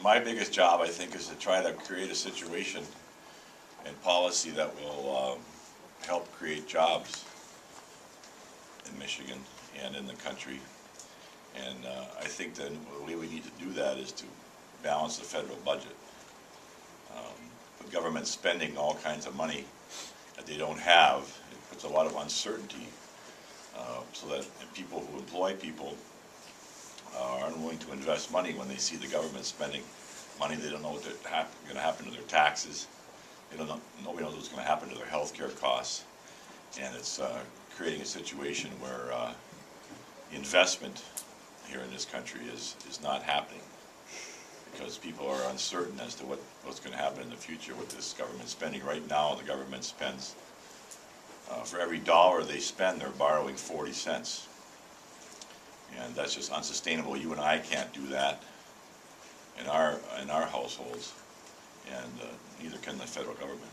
my biggest job, I think, is to try to create a situation and policy that will help create jobs in Michigan and in the country. And I think that the way we need to do that is to balance the federal budget. The government spending all kinds of money that they don't have, it puts a lot of uncertainty, so that people who employ people are unwilling to invest money when they see the government spending money. They don't know what's going to happen to their taxes. They don't know, nobody knows what's going to happen to their health care costs. And it's creating a situation where investment here in this country is not happening, because people are uncertain as to what's going to happen in the future with this government spending. Right now, the government spends, for every dollar they spend, they're borrowing 40 cents. And that's just unsustainable. You and I can't do that in our households, and neither can the federal government.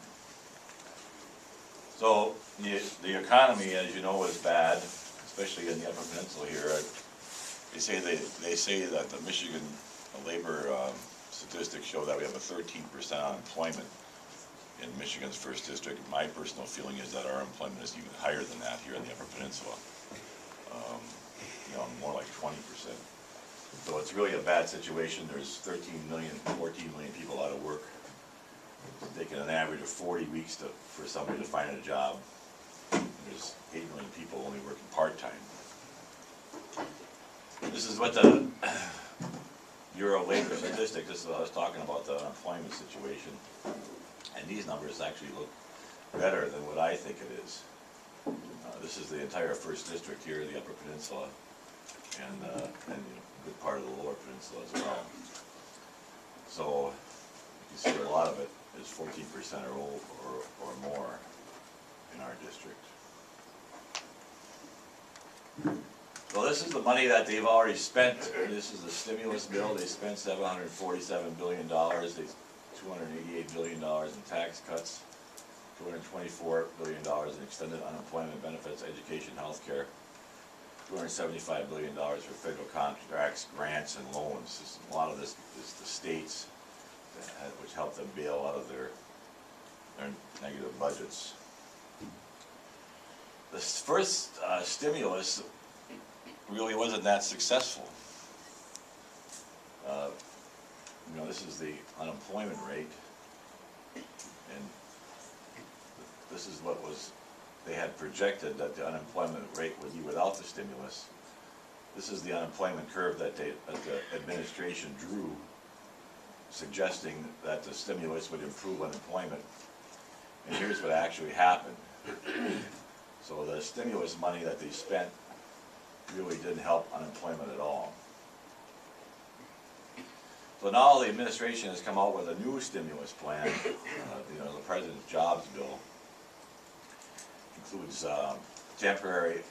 So the economy, as you know, is bad, especially in the Upper Peninsula here. They say that the Michigan labor statistics show that we have a 13% unemployment in Michigan's first district. My personal feeling is that our unemployment is even higher than that here in the Upper Peninsula. More like 20%. So it's really a bad situation. There's 13 million, 14 million people out of work. It's taking an average of 40 weeks for somebody to find a job. And there's 8 million people only working part-time. This is what the Bureau of Labor Statistics, this is what I was talking about, the unemployment situation. And these numbers actually look better than what I think it is. This is the entire first district here, the Upper Peninsula, and a good part of the Lower Peninsula as well. So you see a lot of it is 14% or more in our district. So this is the money that they've already spent. This is the stimulus bill. They spent $747 billion. $288 billion in tax cuts, $224 billion in extended unemployment benefits, education, health care, $275 billion for federal contracts, grants, and loans. A lot of this is the states, which help them bail out of their negative budgets. The first stimulus really wasn't that successful. This is the unemployment rate, and this is what they had projected that the unemployment rate would be without the stimulus. This is the unemployment curve that the administration drew, suggesting that the stimulus would improve unemployment. And here's what actually happened. So the stimulus money that they spent really didn't help unemployment at all. So now the administration has come out with a new stimulus plan. The President's Jobs Bill includes temporary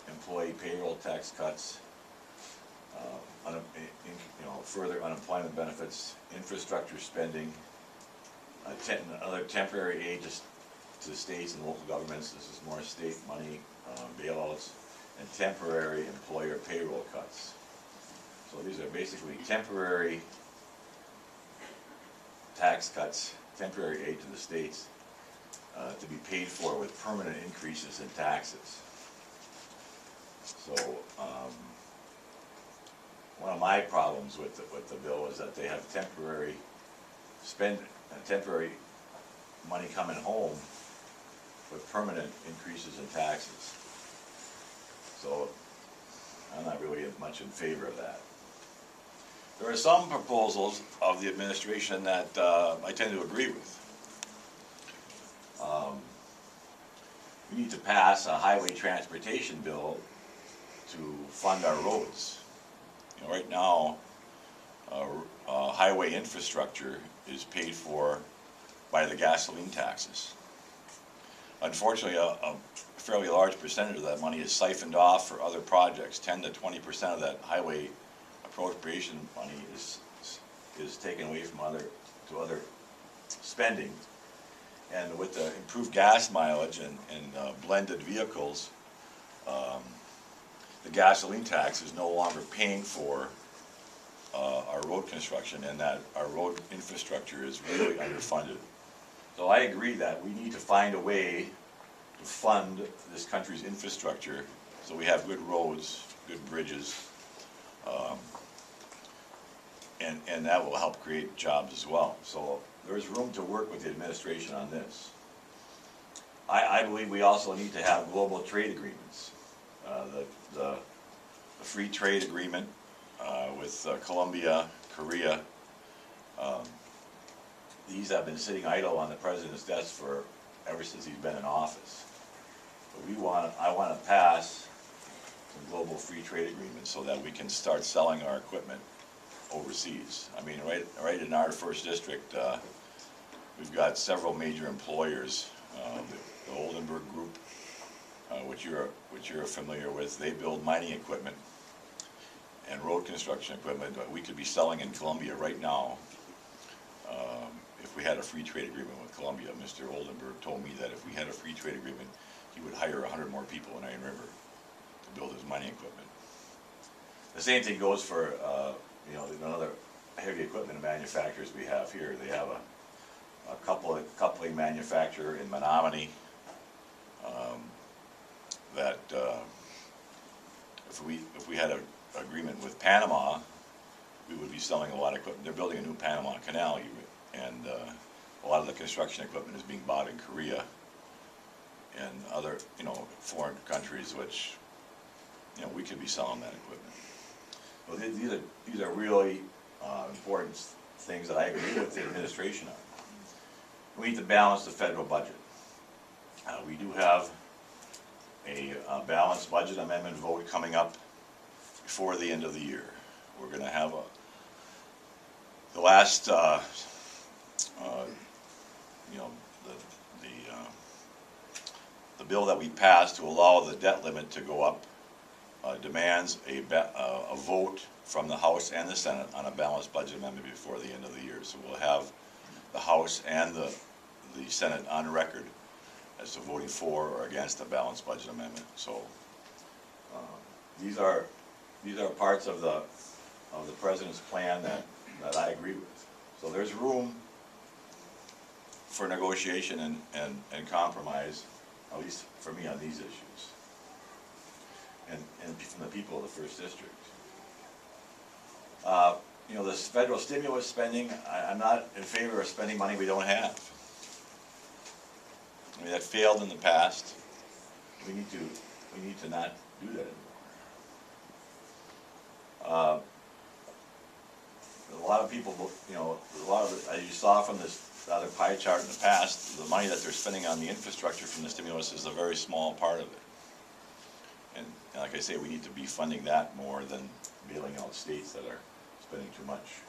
employee payroll tax cuts, further unemployment benefits, infrastructure spending, other temporary aid to states and local governments. This is more state money, bailouts, and temporary employer payroll cuts. So these are basically temporary tax cuts, temporary aid to the states, to be paid for with permanent increases in taxes. So one of my problems with the bill is that they have temporary money coming home with permanent increases in taxes. So I'm not really much in favor of that. There are some proposals of the administration that I tend to agree with. We need to pass a highway transportation bill to fund our roads. Right now, highway infrastructure is paid for by the gasoline taxes. Unfortunately, a fairly large percentage of that money is siphoned off for other projects. 10 to 20% of that highway appropriation money is taken away from other spending. And with the improved gas mileage and blended vehicles, the gasoline tax is no longer paying for our road construction, and that our road infrastructure is really underfunded. So I agree that we need to find a way to fund this country's infrastructure so we have good roads, good bridges, and that will help create jobs as well. So there's room to work with the administration on this. I believe we also need to have global trade agreements. The free trade agreement with Colombia, Korea, these have been sitting idle on the president's desk ever since he's been in office. But I want to pass some global free trade agreements so that we can start selling our equipment overseas. I mean, right in our first district, we've got several major employers. The Oldenburg Group, which you're familiar with, they build mining equipment and road construction equipment that we could be selling in Colombia right now. If we had a free trade agreement with Colombia, Mr. Oldenburg told me that if we had a free trade agreement, he would hire 100 more people in Iron River to build his mining equipment. The same thing goes for another heavy equipment manufacturers we have here. They have a coupling manufacturer in Menominee that if we had an agreement with Panama, we would be selling a lot of equipment. They're building a new Panama Canal, and a lot of the construction equipment is being bought in Korea and other foreign countries, which we could be selling that equipment. Well, these are really important things that I agree with the administration on. We need to balance the federal budget. We do have a balanced budget amendment vote coming up before the end of the year. We're going to have the last, the bill that we passed to allow the debt limit to go up demands a vote from the House and the Senate on a balanced budget amendment before the end of the year. So we'll have the House and the Senate on record as to voting for or against the balanced budget amendment. So these are parts of the president's plan that I agree with. So there's room for negotiation and compromise, at least for me, on these issues, and from the people of the first district. This federal stimulus spending, I'm not in favor of spending money we don't have. I mean, that failed in the past. We need to not do that anymore. A lot of people, as you saw from this other pie chart in the past, the money that they're spending on the infrastructure from the stimulus is a very small part of it. And like I say, we need to be funding that more than bailing out states that are spending too much.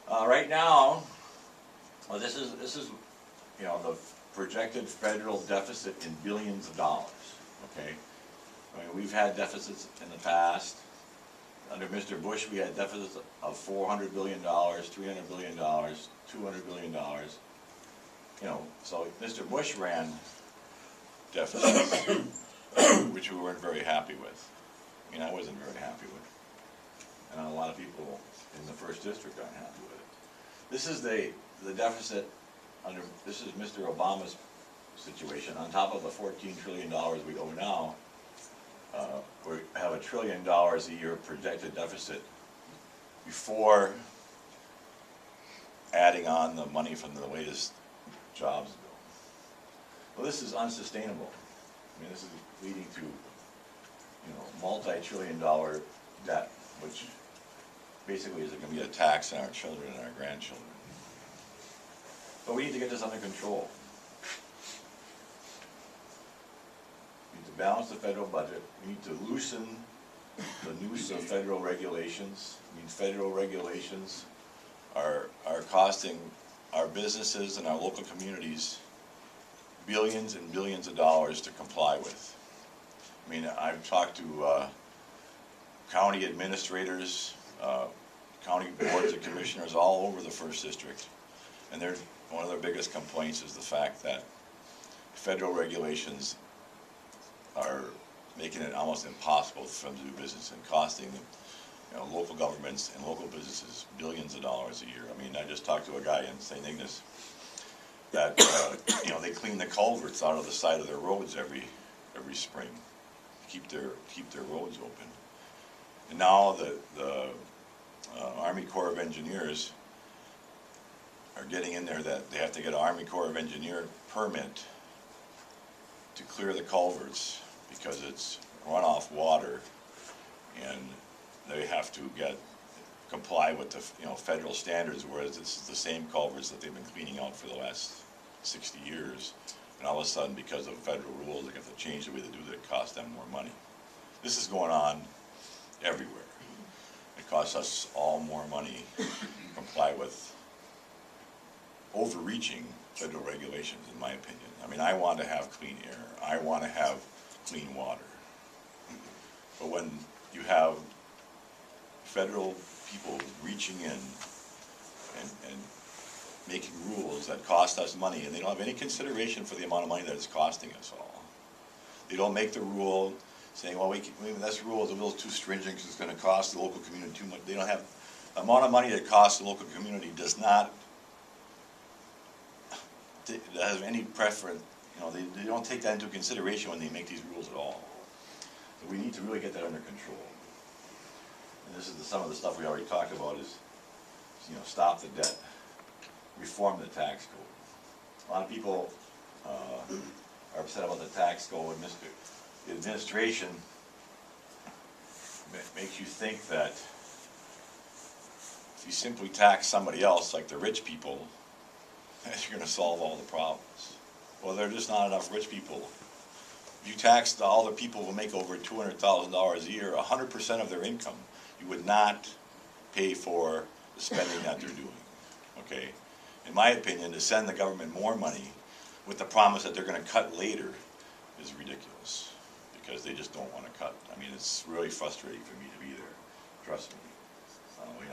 Right now, well, this is the projected federal deficit in billions of dollars. Okay, I mean, we've had deficits in the past. Under Mr. Bush, we had deficits of $400 billion, $300 billion, $200 billion. So Mr. Bush ran deficits, which we weren't very happy with. I mean, I wasn't very happy with, and a lot of people in the first district aren't happy with it. This is the deficit under. This is Mr. Obama's situation. On top of the $14 trillion we owe now, we have $1 trillion a year projected deficit before adding on the money from the latest jobs bill. Well, this is unsustainable. I mean, this is leading to multi-trillion-dollar debt, which basically is going to be a tax on our children and our grandchildren. But we need to get this under control. We need to balance the federal budget. We need to loosen the noose of federal regulations. I mean, federal regulations are costing our businesses and our local communities billions and billions of dollars to comply with. I mean, I've talked to county administrators, county boards and commissioners all over the first district, and one of their biggest complaints is the fact that federal regulations are making it almost impossible for them to do business and costing local governments and local businesses billions of dollars a year. I mean, I just talked to a guy in St. Ignace that they clean the culverts out of the side of their roads every spring to keep their roads open. And now the Army Corps of Engineers are getting in there that they have to get an Army Corps of Engineer permit to clear the culverts because it's runoff water, and they have to comply with the federal standards, whereas it's the same culverts that they've been cleaning out for the last 60 years. And all of a sudden, because of federal rules, they have to change the way they do that. It costs them more money. This is going on everywhere. It costs us all more money to comply with overreaching federal regulations, in my opinion. I mean, I want to have clean air. I want to have clean water. But when you have federal people reaching in and making rules that cost us money, and they don't have any consideration for the amount of money that it's costing us all. They don't make the rule saying, well, this rule is a little too stringent because it's going to cost the local community too much. They don't have the amount of money that costs the local community does not have any preference. They don't take that into consideration when they make these rules at all. So we need to really get that under control. And this is some of the stuff we already talked about is, stop the debt, reform the tax code. A lot of people are upset about the tax code. The administration makes you think that if you simply tax somebody else, like the rich people, that you're going to solve all the problems. Well, there are just not enough rich people. If you taxed all the people who make over $200,000 a year, 100% of their income, you would not pay for the spending that they're doing. Okay? In my opinion, to send the government more money with the promise that they're going to cut later is ridiculous, because they just don't want to cut. I mean, it's really frustrating for me to be there. Trust me.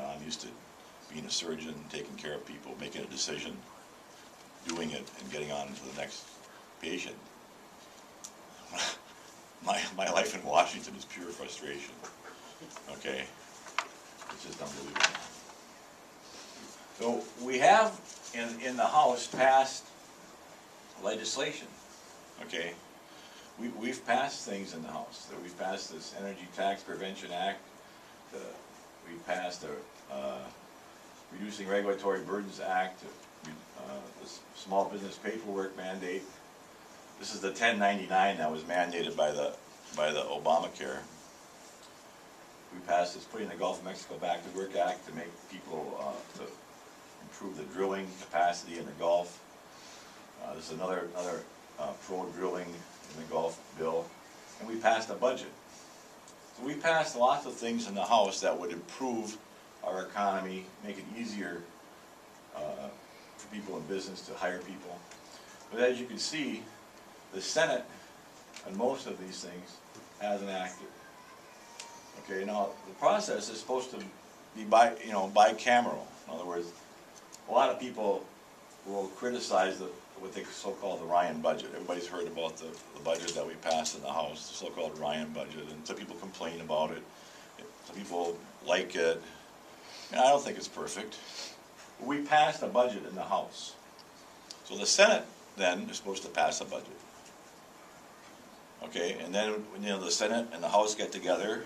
I'm used to being a surgeon, taking care of people, making a decision, doing it, and getting on to the next patient. My life in Washington is pure frustration. Okay? It's just unbelievable. So we have in the House passed legislation. Okay? We've passed things in the House. We've passed this Energy Tax Prevention Act. We've passed the Reducing Regulatory Burdens Act, the Small Business Paperwork Mandate. This is the 1099 that was mandated by the Obamacare. We passed this Putting the Gulf of Mexico Back to Work Act to make people, to improve the drilling capacity in the Gulf. This is another pro-drilling in the Gulf bill. And we passed a budget. So we passed lots of things in the House that would improve our economy, make it easier for people in business to hire people. But as you can see, the Senate on most of these things hasn't acted. Okay, now the process is supposed to be bicameral. In other words, a lot of people will criticize what they so-called the Ryan budget. Everybody's heard about the budget that we passed in the House, the so-called Ryan budget, and some people complain about it. Some people like it. And I don't think it's perfect. But we passed a budget in the House. So the Senate then is supposed to pass a budget. Okay, and then the Senate and the House get together,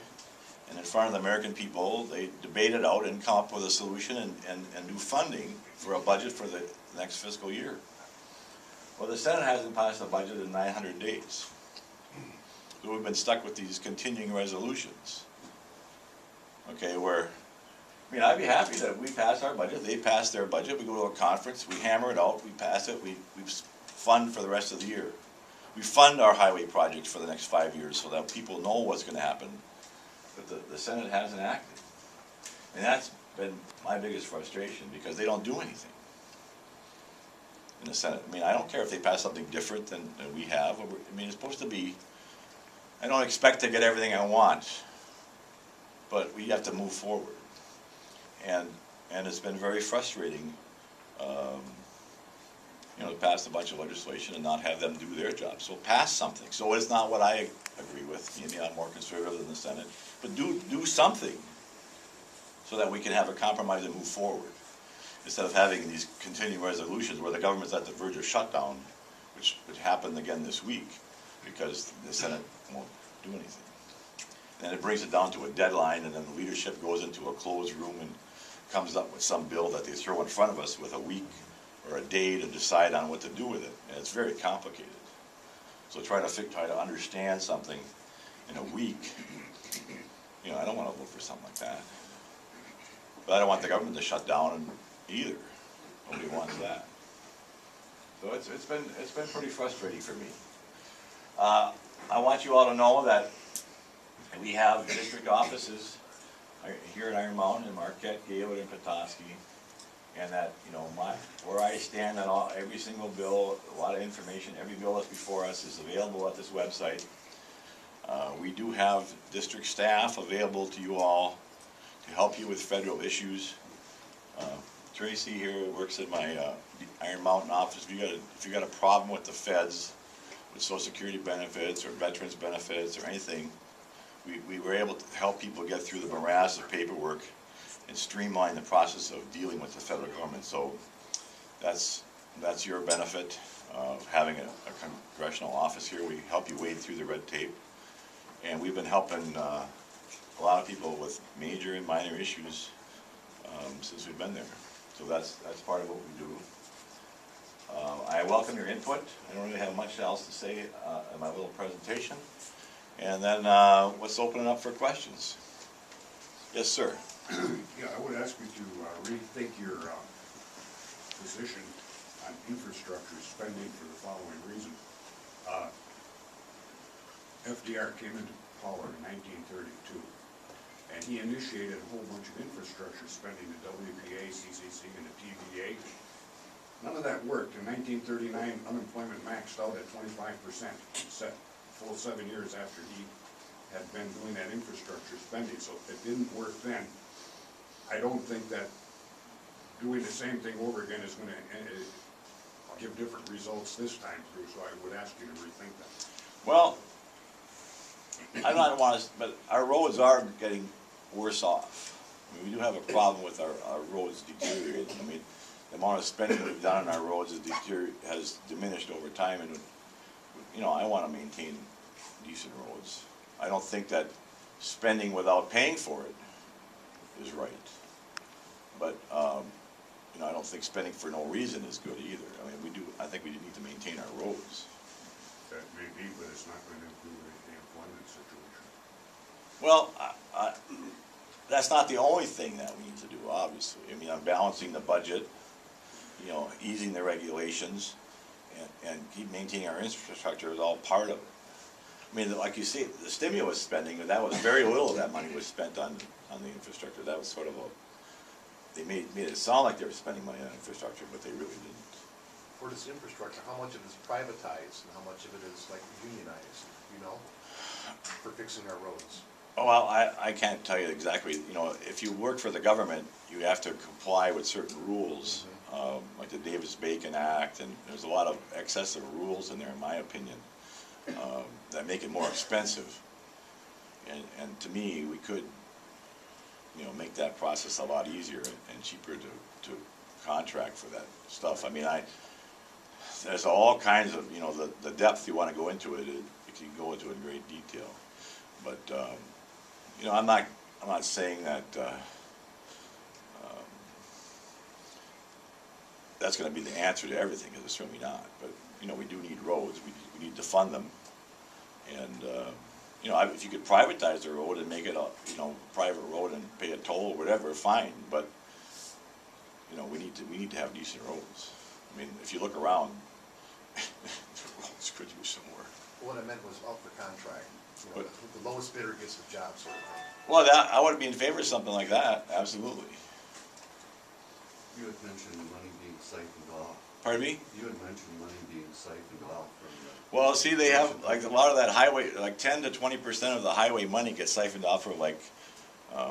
and in front of the American people, they debate it out and come up with a solution and do funding for a budget for the next fiscal year. Well, the Senate hasn't passed a budget in 900 days. So we've been stuck with these continuing resolutions. Okay, I'd be happy that we pass our budget, they pass their budget, we go to a conference, we hammer it out, we pass it, we fund for the rest of the year. We fund our highway projects for the next 5 years so that people know what's going to happen. But the Senate hasn't acted. And that's been my biggest frustration, because they don't do anything in the Senate. I don't care if they pass something different than we have. It's supposed to be, I don't expect to get everything I want, but we have to move forward. And it's been very frustrating, pass a bunch of legislation and not have them do their job. So pass something. So it's not what I agree with. Maybe I'm more conservative than the Senate, but do something so that we can have a compromise and move forward, instead of having these continuing resolutions where the government's at the verge of shutdown, which happened again this week because the Senate won't do anything. And it brings it down to a deadline, and then the leadership goes into a closed room and comes up with some bill that they throw in front of us with a week or a day to decide on what to do with it. And it's very complicated. So try to understand something in a week. I don't want to vote for something like that. But I don't want the government to shut down either. Nobody wants that. So it's been pretty frustrating for me. I want you all to know that we have district offices here in Iron Mountain, in Marquette, Gaylord, and Petoskey, and that where I stand on every single bill, a lot of information, every bill that's before us is available at this website. We do have district staff available to you all to help you with federal issues. Tracy here works in my Iron Mountain office. If you got a problem with the feds, with Social Security benefits or veterans benefits or anything, we were able to help people get through the morass of paperwork and streamline the process of dealing with the federal government. So that's your benefit of having a congressional office here. We help you wade through the red tape, and we've been helping a lot of people with major and minor issues since we've been there. So that's part of what we do. I welcome your input. I don't really have much else to say in my little presentation. And then let's open it up for questions. Yes, sir. Yeah, I would ask you to rethink your position on infrastructure spending for the following reason. FDR came into power in 1932, and he initiated a whole bunch of infrastructure spending, the WPA, CCC, and the TVA. None of that worked. In 1939, unemployment maxed out at 25%, set full 7 years after he had been doing that infrastructure spending. So if it didn't work then, I don't think that doing the same thing over again is going to give different results this time through. So I would ask you to rethink that. Well, I don't want to, but our roads are getting worse off. I mean, we do have a problem with our roads deteriorating. I mean, the amount of spending we've done on our roads has diminished over time, and I want to maintain decent roads. I don't think that spending without paying for it is right. But I don't think spending for no reason is good either. I mean, I think we need to maintain our roads. That may be, but it's not going to improve the employment situation. Well, that's not the only thing that we need to do, obviously. I mean, I'm balancing the budget, easing the regulations, and keep maintaining our infrastructure is all part of it. I mean, like you see, the stimulus spending, that was very little of that money was spent on the infrastructure. That was sort of they made it sound like they were spending money on infrastructure, but they really didn't. For this infrastructure, how much of it is privatized and how much of it is like unionized, for fixing our roads? Oh, well, I can't tell you exactly. If you work for the government, you have to comply with certain rules, like the Davis-Bacon Act, and there's a lot of excessive rules in there, in my opinion, that make it more expensive. And to me, we could, make that process a lot easier and cheaper to contract for that stuff. I mean, there's all kinds of, the depth you want to go into it, you can go into it in great detail. But, I'm not saying that that's going to be the answer to everything, because it's certainly not. But, we do need roads. We need to fund them. And, if you could privatize the road and make it a, private road and pay a toll or whatever, fine. But, we need to have decent roads. I mean, if you look around, the roads could use some work. What I meant was out for contract. The lowest bidder gets the job, sort of thing. Well, I would be in favor of something like that, absolutely. You had mentioned money being siphoned off. Pardon me? You had mentioned money being siphoned off from the... Well, see, they have, like, a lot of that highway, like 10 to 20% of the highway money gets siphoned off for, like,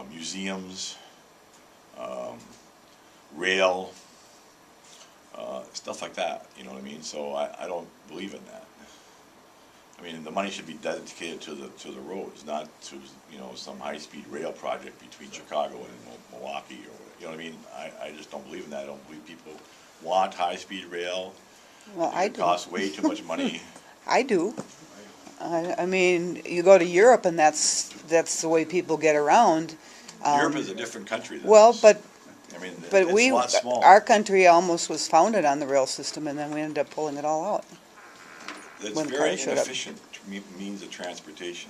museums, rail, stuff like that, you know what I mean? So I don't believe in that. I mean, the money should be dedicated to the roads, not to, you know, some high-speed rail project between Chicago and Milwaukee or whatever. You know what I mean? I just don't believe in that. I don't believe people want high-speed rail. Well, I It do. costs way too much money. I do. I mean, you go to Europe and that's the way people get around. Europe is a different country than Well, us. but I mean, But it's we, a lot smaller. our country almost was founded on the rail system, and then we ended up pulling it all out. It's when very cars showed up. inefficient means of transportation.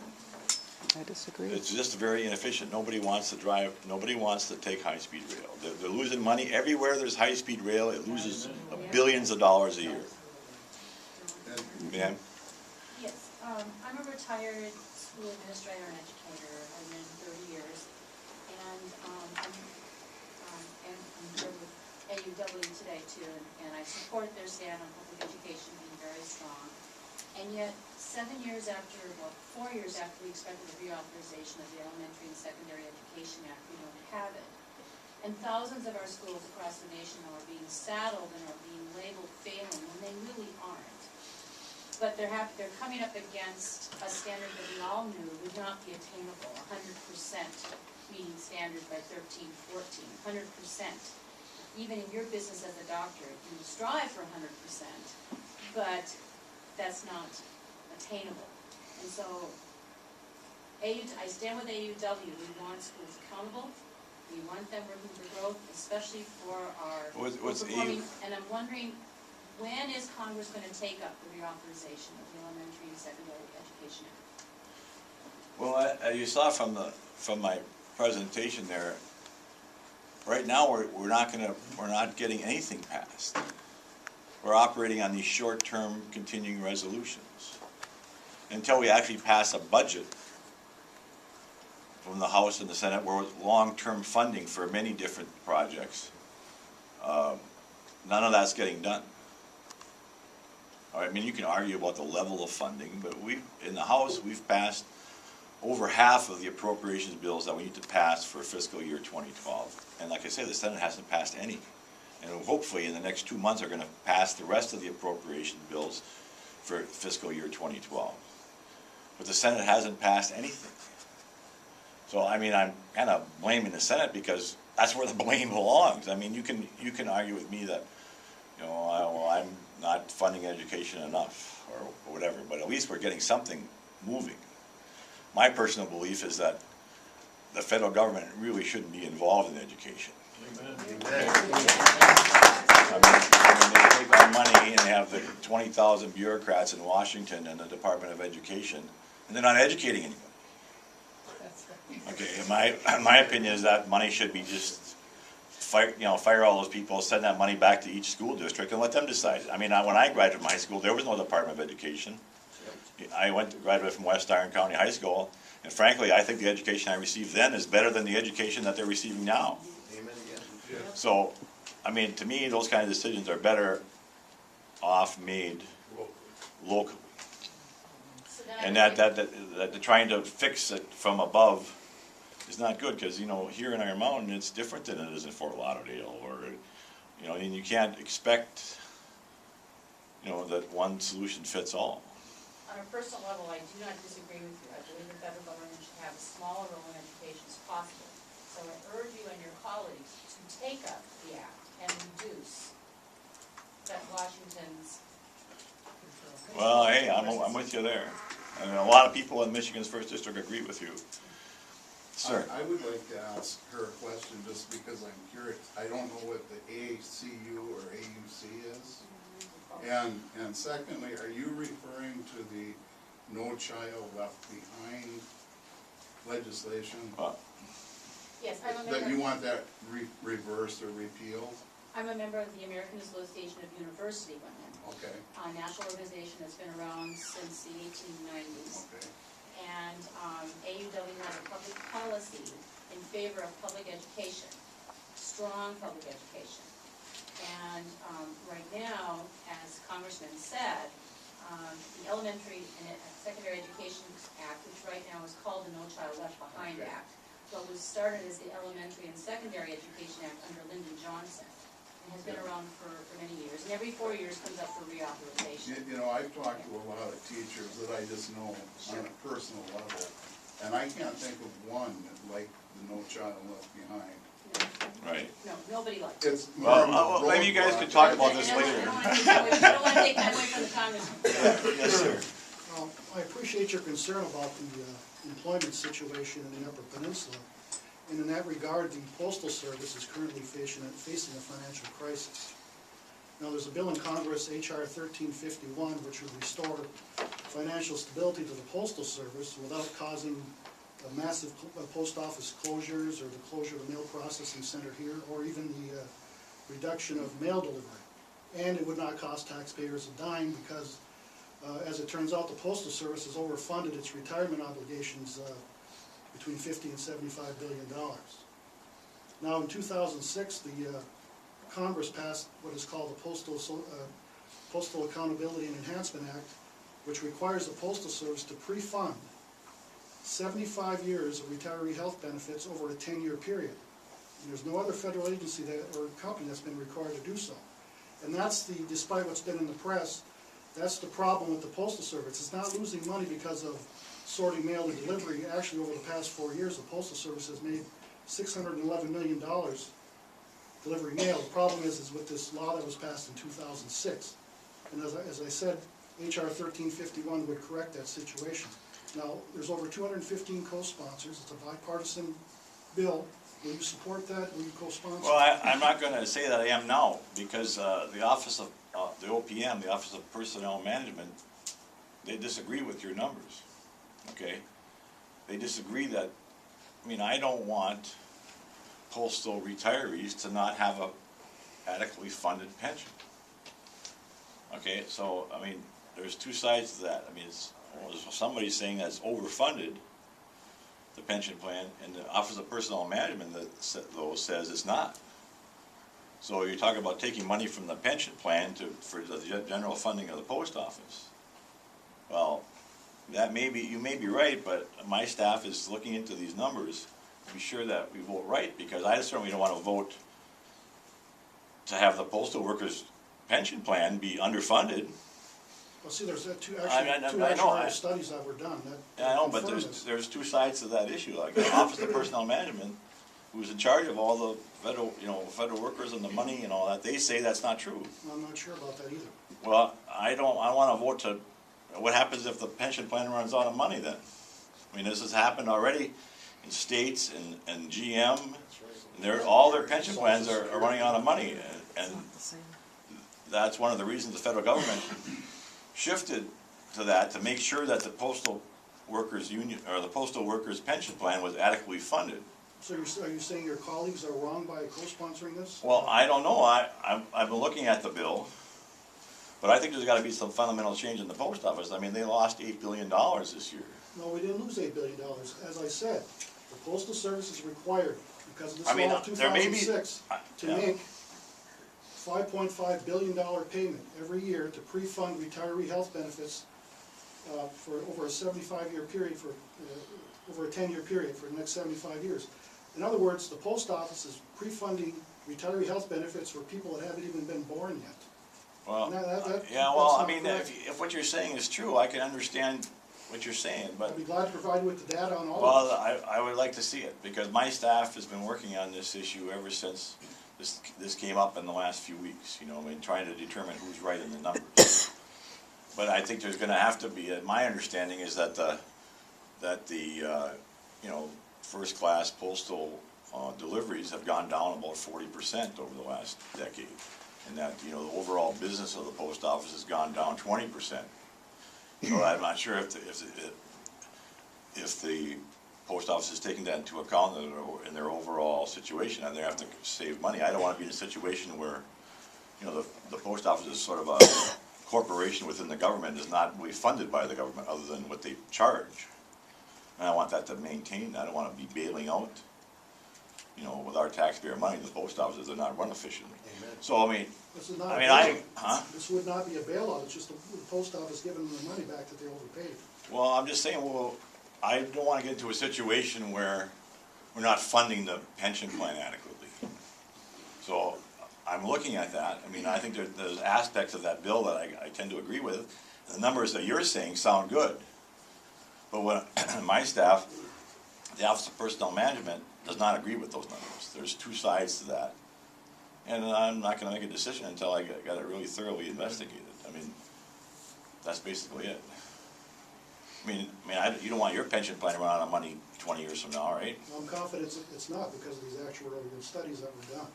I disagree. It's just very inefficient. Nobody wants to drive, nobody wants to take high-speed rail. They're losing money. Everywhere there's high-speed rail, it loses billions of dollars a year. Ma'am? Yes, I'm a retired school administrator and educator. I've been 30 years. And I'm here with AUW today too, and I support their stand on public education being very strong. And yet, 4 years after we expected the reauthorization of the Elementary and Secondary Education Act, we don't have it. And thousands of our schools across the nation are being saddled and are being labeled failing when they really aren't. But they're coming up against a standard that we all knew would not be attainable, 100% meeting standards by 13, 14, 100%. Even in your business as a doctor, you strive for 100%, but that's not attainable. And so, I stand with AUW. We want schools accountable. We want them working for growth, especially for our What's performing. And I'm wondering, when is Congress going to take up the reauthorization of the Elementary and Secondary Education Act? Well, you saw from my presentation there, right now we're not getting anything passed. We're operating on these short-term continuing resolutions until we actually pass a budget from the House and the Senate where long-term funding for many different projects. None of that's getting done. All right, I mean, you can argue about the level of funding, but in the House, we've passed over half of the appropriations bills that we need to pass for fiscal year 2012. And like I said, the Senate hasn't passed any. And hopefully in the next 2 months are going to pass the rest of the appropriation bills for fiscal year 2012. But the Senate hasn't passed anything. So I mean, I'm kind of blaming the Senate because that's where the blame belongs. I mean, you can argue with me that, you know, well, I'm not funding education enough or whatever, but at least we're getting something moving. My personal belief is that the federal government really shouldn't be involved in education. I mean, they take our money and they have the 20,000 bureaucrats in Washington and the Department of Education, and they're not educating anybody. Okay, my opinion is that money should be just fire all those people, send that money back to each school district and let them decide. I mean, when I graduated from high school, there was no Department of Education. I graduated from West Iron County High School, and frankly, I think the education I received then is better than the education that they're receiving now. Amen again. So, I mean, to me, those kind of decisions are better off made locally. So And that trying to fix it from above is not good, because, you know, here in Iron Mountain, it's different than it is in Fort Lauderdale, or, you know, and you can't expect, you know, that one solution fits all. On a personal level, I do not disagree with you. I believe the federal government should have a smaller role in education as possible. So I urge you and your colleagues to take up the act and reduce that Washington's. Well, hey, I'm with you there. I mean, a lot of people in Michigan's first district agree with you. Sir? I would like to ask her a question just because I'm curious. I don't know what the ACU or AUC is. And secondly, are you referring to the No Child Left Behind legislation? Yes, I'm a That you member. want that reversed or repealed? I'm a member of the American Association of University Women, Okay, a national organization that's been around since the 1890s. okay. And AUW has a public policy in favor of public education, strong public education. And right now, as Congressman said, the Elementary and Secondary Education Act, which right now is called the No Child Left Behind Act, but was started as the Elementary and Secondary Education Act under Lyndon Johnson. And and has been around for many years, and every 4 years comes up for reauthorization. You know, I've talked to a lot of teachers that I just know on a personal level, and I can't think of one that liked the No Child Left Behind. Right. No, nobody likes it. It's more of a Well, maybe you guys roadblock. could talk about this And I later. don't wanna take that away from the congressman. Yes, sir. I appreciate your concern about the employment situation in the Upper Peninsula. And in that regard, the Postal Service is currently facing a financial crisis. Now, there's a bill in Congress, H.R. 1351, which would restore financial stability to the Postal Service without causing massive post office closures or the closure of the mail processing center here, or even the reduction of mail delivery. And it would not cost taxpayers a dime because, as it turns out, the Postal Service has overfunded its retirement obligations between $50 and $75 billion. Now, in 2006, the Congress passed what is called the Postal Accountability and Enhancement Act, which requires the Postal Service to pre-fund 75 years of retiree health benefits over a 10-year period. And there's no other federal agency or company that's been required to do so. And that's despite what's been in the press, that's the problem with the Postal Service. It's not losing money because of sorting mail and delivery. Actually, over the past 4 years, the Postal Service has made $611 million delivering mail. The problem is with this law that was passed in 2006. And as I said, H.R. 1351 would correct that situation. Now, there's over 215 co-sponsors. It's a bipartisan bill. Will you support that? Will you co-sponsor? Well, I'm not gonna say that I am now, because the Office of, the OPM, the Office of Personnel Management, they disagree with your numbers, okay? They disagree that, I mean, I don't want postal retirees to not have a adequately funded pension. Okay, so, I mean, there's two sides to that. I mean, somebody's saying that it's overfunded, the pension plan, and the Office of Personnel Management, though, says it's not. So you're talking about taking money from the pension plan for the general funding of the post office. Well, that may be, you may be right, but my staff is looking into these numbers to be sure that we vote right, because I certainly don't want to vote to have the postal workers' pension plan be underfunded. Well, see, there's two I know, actuarial studies that were done. Yeah, I know, but confirm this. there's two sides to that issue. Like the Office of Personnel Management, who's in charge of all the federal workers and the money and all that, they say that's not true. I'm not sure about that either. Well, I want to vote to, what happens if the pension plan runs out of money then? I mean, this has happened already in states and GM, and all their pension plans are running out of money, and that's one of the reasons the federal government shifted to that, to make sure that the postal workers union, or the postal workers pension plan was adequately funded. So are you saying your colleagues are wrong by co-sponsoring this? Well, I don't know, I've been looking at the bill, but I think there's gotta be some fundamental change in the post office. I mean, they lost $8 billion this year. No, we didn't lose $8 billion. As I said, the Postal Service is required, because of this I mean, law of there may be- 2006, to yeah. make $5.5 billion payment every year to pre-fund retiree health benefits for over a 75-year period, over a 10-year period for the next 75 years. In other words, the post office is pre-funding retiree health benefits for people that haven't even been born yet. Well, Yeah, well, I that's mean, not correct. if what you're saying is true, I can understand what you're saying, but, I'd be glad to provide you with the data on all of well, this. I would like to see it, because my staff has been working on this issue ever since this came up in the last few weeks, I mean, trying to determine who's right in the numbers. But I think there's gonna have to be, my understanding is that the first-class postal deliveries have gone down about 40% over the last decade. And that, the overall business of the post office has gone down 20%. So I'm not sure if the post office is taking that into account in their overall situation, and they have to save money. I don't want to be in a situation where, the post office is sort of a corporation within the government, is not really funded by the government other than what they charge. And I want that to maintain. I don't want to be bailing out, with our taxpayer money, the post offices are not run efficiently. Amen. So, I mean, This is not a I mean, bailout. This would not be a bailout, it's just the post office giving them the money back that they overpaid. well, I'm just saying, I don't want to get into a situation where we're not funding the pension plan adequately. So, I'm looking at that. I mean, I think there's aspects of that bill that I tend to agree with. The numbers that you're saying sound good. But when my staff, the Office of Personnel Management, does not agree with those numbers. There's two sides to that. And I'm not gonna make a decision until I got it really thoroughly investigated. I mean, that's basically it. You don't want your pension plan to run out of money 20 years from now, right? I'm confident it's not because of these actuarial studies that were done.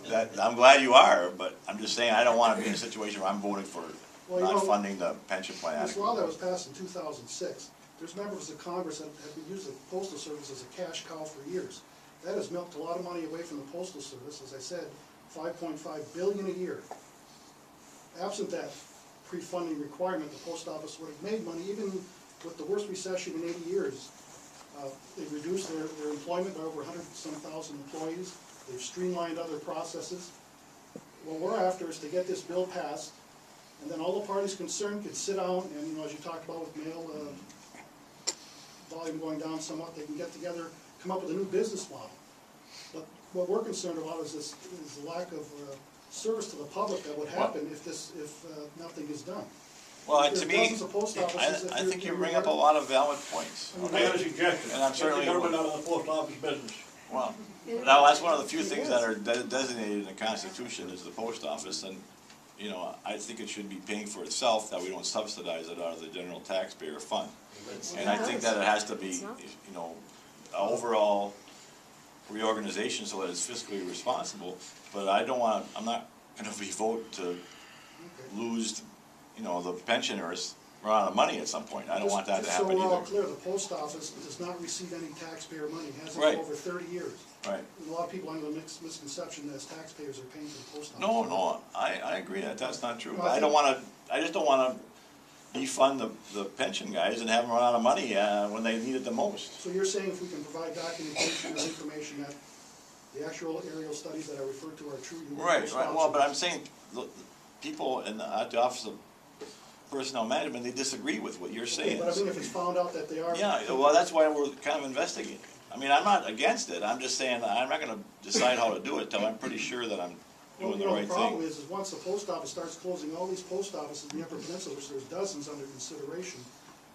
Yeah, I'm glad you are, but I'm just saying I don't want to be in a situation where I'm voting for Well, not funding the pension plan. This law that was passed in 2006, there's members of Congress that have been using the Postal Service as a cash cow for years. That has milked a lot of money away from the Postal Service, as I said, $5.5 billion a year. Absent that pre-funding requirement, the post office would have made money even with the worst recession in 80 years. They've reduced their employment by over 100-some thousand employees. They've streamlined other processes. What we're after is to get this bill passed, and then all the parties concerned could sit down and, as you talked about with mail volume going down somewhat, they can get together, come up with a new business model. But what we're concerned about is the lack of service to the public that would happen if nothing is done. Well, There's to me, dozens of post offices that I think you you're bring up a lot of valid points. I got a suggestion. And I'm Take certainly- the government out of the post office business. Well, now, that's one of the few things that are designated in the Constitution is the post office, and, I think it should be paying for itself, that we don't subsidize it out of the general taxpayer fund. And I think that it has to be, an overall reorganization so that it's fiscally responsible, but I'm not gonna vote to lose, the pensioners run out of money at some point. I don't want that to happen Just so we're all either. clear, the post office does not receive any taxpayer money, hasn't Right. for over 30 years. Right. And a lot of people under the misconception that as taxpayers are paying for the post office. No, I agree that that's not true. No, I just don't wanna defund the pension guys and have them run out of money, when they need it the most. So you're saying if we can provide documentation or information that the actual aerial studies that I referred to are true? you want Right, post well, but I'm offices- saying, the people at the Office of Personnel Management, they disagree with what you're saying. But I mean, if it's found out that they are. Yeah, well, that's why we're kind of investigating. I'm not against it, I'm just saying, I'm not gonna decide how to do it till I'm pretty sure that I'm Well, doing the right the problem thing. is once the post office starts closing all these post offices in the Upper Peninsula, which there's dozens under consideration,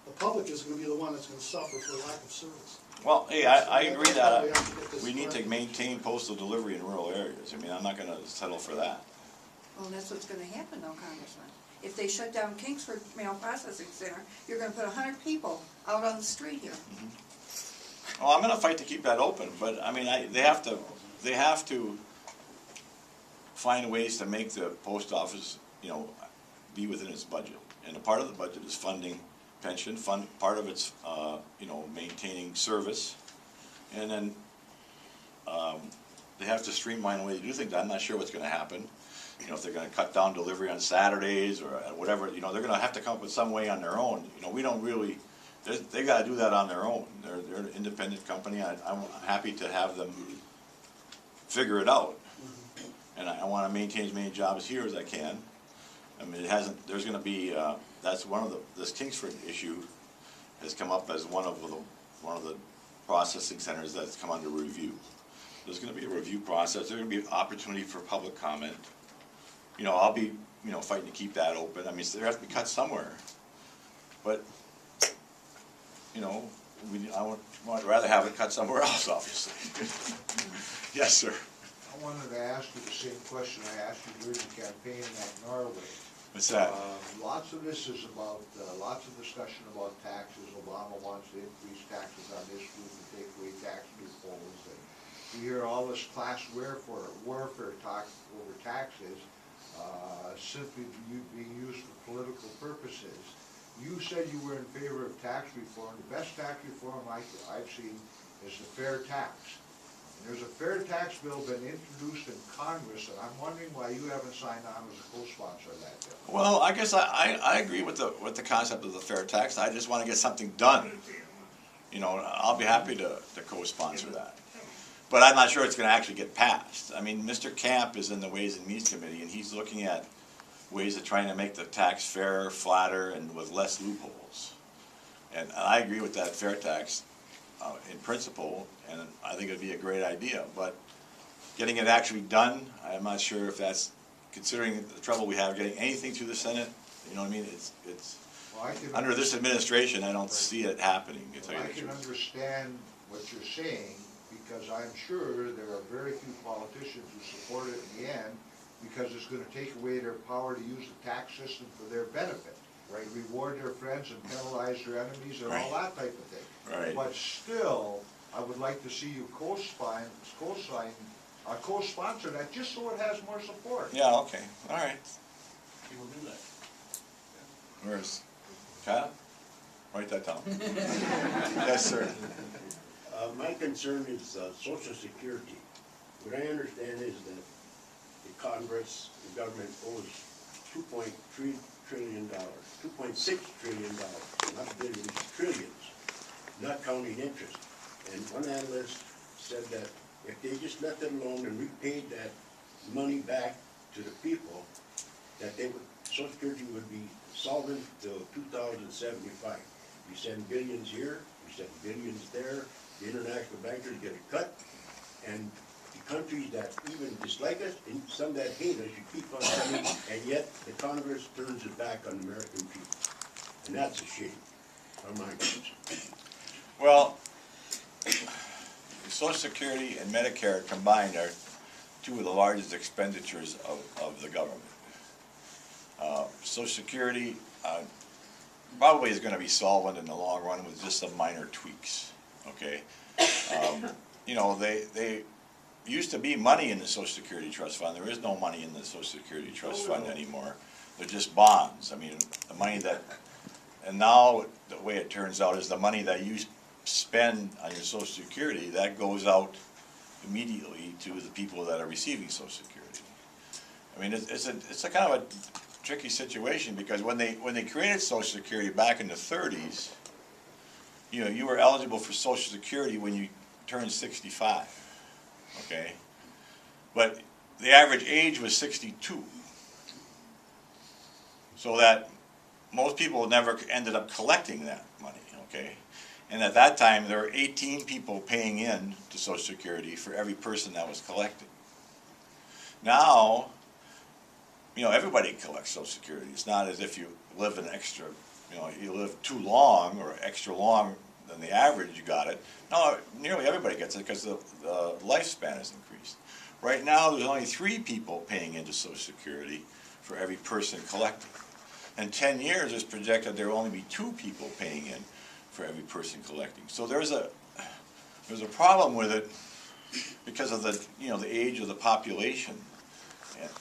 the public is gonna be the one that's gonna suffer for lack of service. Well, hey, I agree That's why we that have to get this we need to corrected. maintain postal delivery in rural areas. I'm not gonna settle for that. Well, that's what's gonna happen though, Congressman. If they shut down Kingsford Mail Processing Center, you're gonna put 100 people out on the street here. Well, I'm gonna fight to keep that open, but they have to find ways to make the post office, be within its budget. And a part of the budget is funding pension, part of it's, maintaining service. And then, they have to streamline the way they do things. I'm not sure what's gonna happen. If they're gonna cut down delivery on Saturdays or whatever, they're gonna have to come up with some way on their own. We don't really, they gotta do that on their own. They're an independent company. I'm happy to have them figure it out. And I wanna maintain as many jobs here as I can. There's gonna be, that's this Kingsford issue has come up as one of the processing centers that's come under review. There's gonna be a review process, there's gonna be an opportunity for public comment. I'll be, fighting to keep that open. There has to be cut somewhere. But, I would rather have it cut somewhere else, obviously. Yes, sir. I wanted to ask you the same question I asked you during the campaign at Norway. What's that? Lots of this is about, lots of discussion about taxes. Obama wants to increase taxes on this group and take away tax loopholes. And you hear all this class warfare talk over taxes, simply being used for political purposes. You said you were in favor of tax reform. The best tax reform I've seen is the fair tax. And there's a fair tax bill been introduced in Congress, and I'm wondering why you haven't signed on as a co-sponsor of that bill. Well, I guess I agree with the concept of the fair tax. I just wanna get something done. I'll be happy to co-sponsor that. But I'm not sure it's gonna actually get passed. Mr. Camp is in the Ways and Means Committee, and he's looking at ways of trying to make the tax fairer, flatter, and with less loopholes. And I agree with that fair tax in principle, and I think it'd be a great idea, but getting it actually done, I'm not sure if that's, considering the trouble we have getting anything through the Senate, you know what I mean, it's, Well, I can under this administration, I don't see it happening, to tell you I the can truth. understand what you're saying, because I'm sure there are very few politicians who support it in the end, because it's gonna take away their power to use the tax system for their benefit. Right. Reward their friends and penalize their enemies and all Right. that type of thing. Right. But still, I would like to see you co-sponsor that, just so it has more support. Yeah, okay, all right. He will do that. Where's, Kyle? Write that down. Yes, sir. My concern is Social Security. What I understand is that the Congress, the government owes $2.3 trillion, $2.6 trillion, not billions, trillions, not counting interest. And one analyst said that if they just left it alone and repaid that money back to the people, that they would, Social Security would be solvent till 2075. You send billions here, you send billions there, the international bankers get a cut, and the countries that even dislike us, and some that hate us, you keep on coming, and yet the Congress turns it back on the American people. And that's a shame, from my views. Well, Social Security and Medicare combined are two of the largest expenditures of the government. Social Security probably is gonna be solvent in the long run with just some minor tweaks, okay? You know, they used to be money in the Social Security Trust Fund. There is no money in the Social Security Trust Fund anymore. They're just bonds. I mean, the money that, and now the way it turns out is the money that you spend on your Social Security, that goes out immediately to the people that are receiving Social Security. I mean, it's a kind of a tricky situation, because when they created Social Security back in the 30s, you know, you were eligible for Social Security when you turned 65, okay? But the average age was 62. So that most people never ended up collecting that money, okay? And at that time, there were 18 people paying in to Social Security for every person that was collecting. Now, you know, everybody collects Social Security. It's not as if you live an extra, you know, you live too long or extra long than the average, you got it. No, nearly everybody gets it because the lifespan has increased. Right now, there's only 3 people paying into Social Security for every person collecting. In 10 years, it's projected there will only be 2 people paying in for every person collecting. So there's a problem with it because of the, you know, the age of the population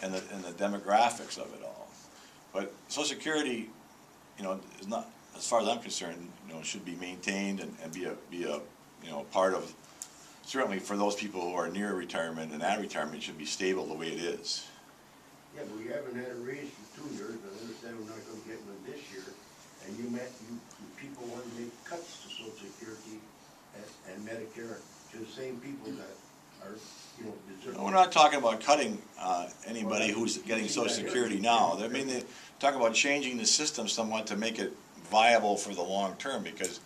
and the demographics of it all. But Social Security, you know, is not, as far as I'm concerned, you know, should be maintained and be a you know, part of, certainly for those people who are near retirement and at retirement, it should be stable the way it is. Yeah, but we haven't had a raise for 2 years, I understand we're not gonna get one this year, and you people want to make cuts to Social Security and Medicare to the same people that are, you know, deserve. We're not talking about cutting anybody who's getting Social Security now. I mean, they're talking about changing the system somewhat to make it viable for the long term, because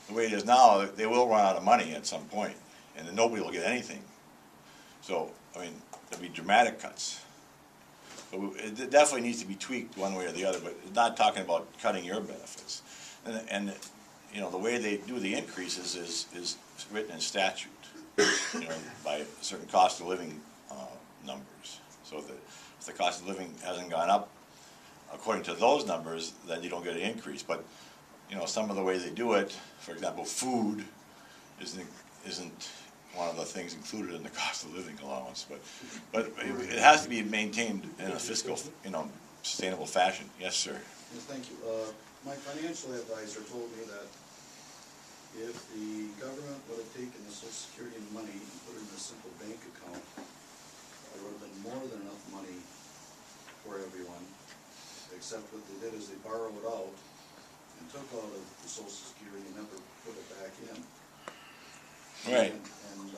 the way it is now, they will run out of money at some point, and then nobody will get anything. So, I mean, there'll be dramatic cuts. But it definitely needs to be tweaked one way or the other, but it's not talking about cutting your benefits. And you know, the way they do the increases is written in statute, you know, by certain cost of living numbers. So that if the cost of living hasn't gone up according to those numbers, then you don't get an increase. But you know, some of the way they do it, for example, food isn't one of the things included in the cost of living allowance. But it has to be maintained in a fiscal, you know, sustainable fashion. Yes, sir. Yes, thank you. My financial advisor told me that if the government would have taken the Social Security money and put it in a simple bank account, there would have been more than enough money for everyone, except what they did is they borrowed it out and took out of the Social Security and never put it back in. Right. And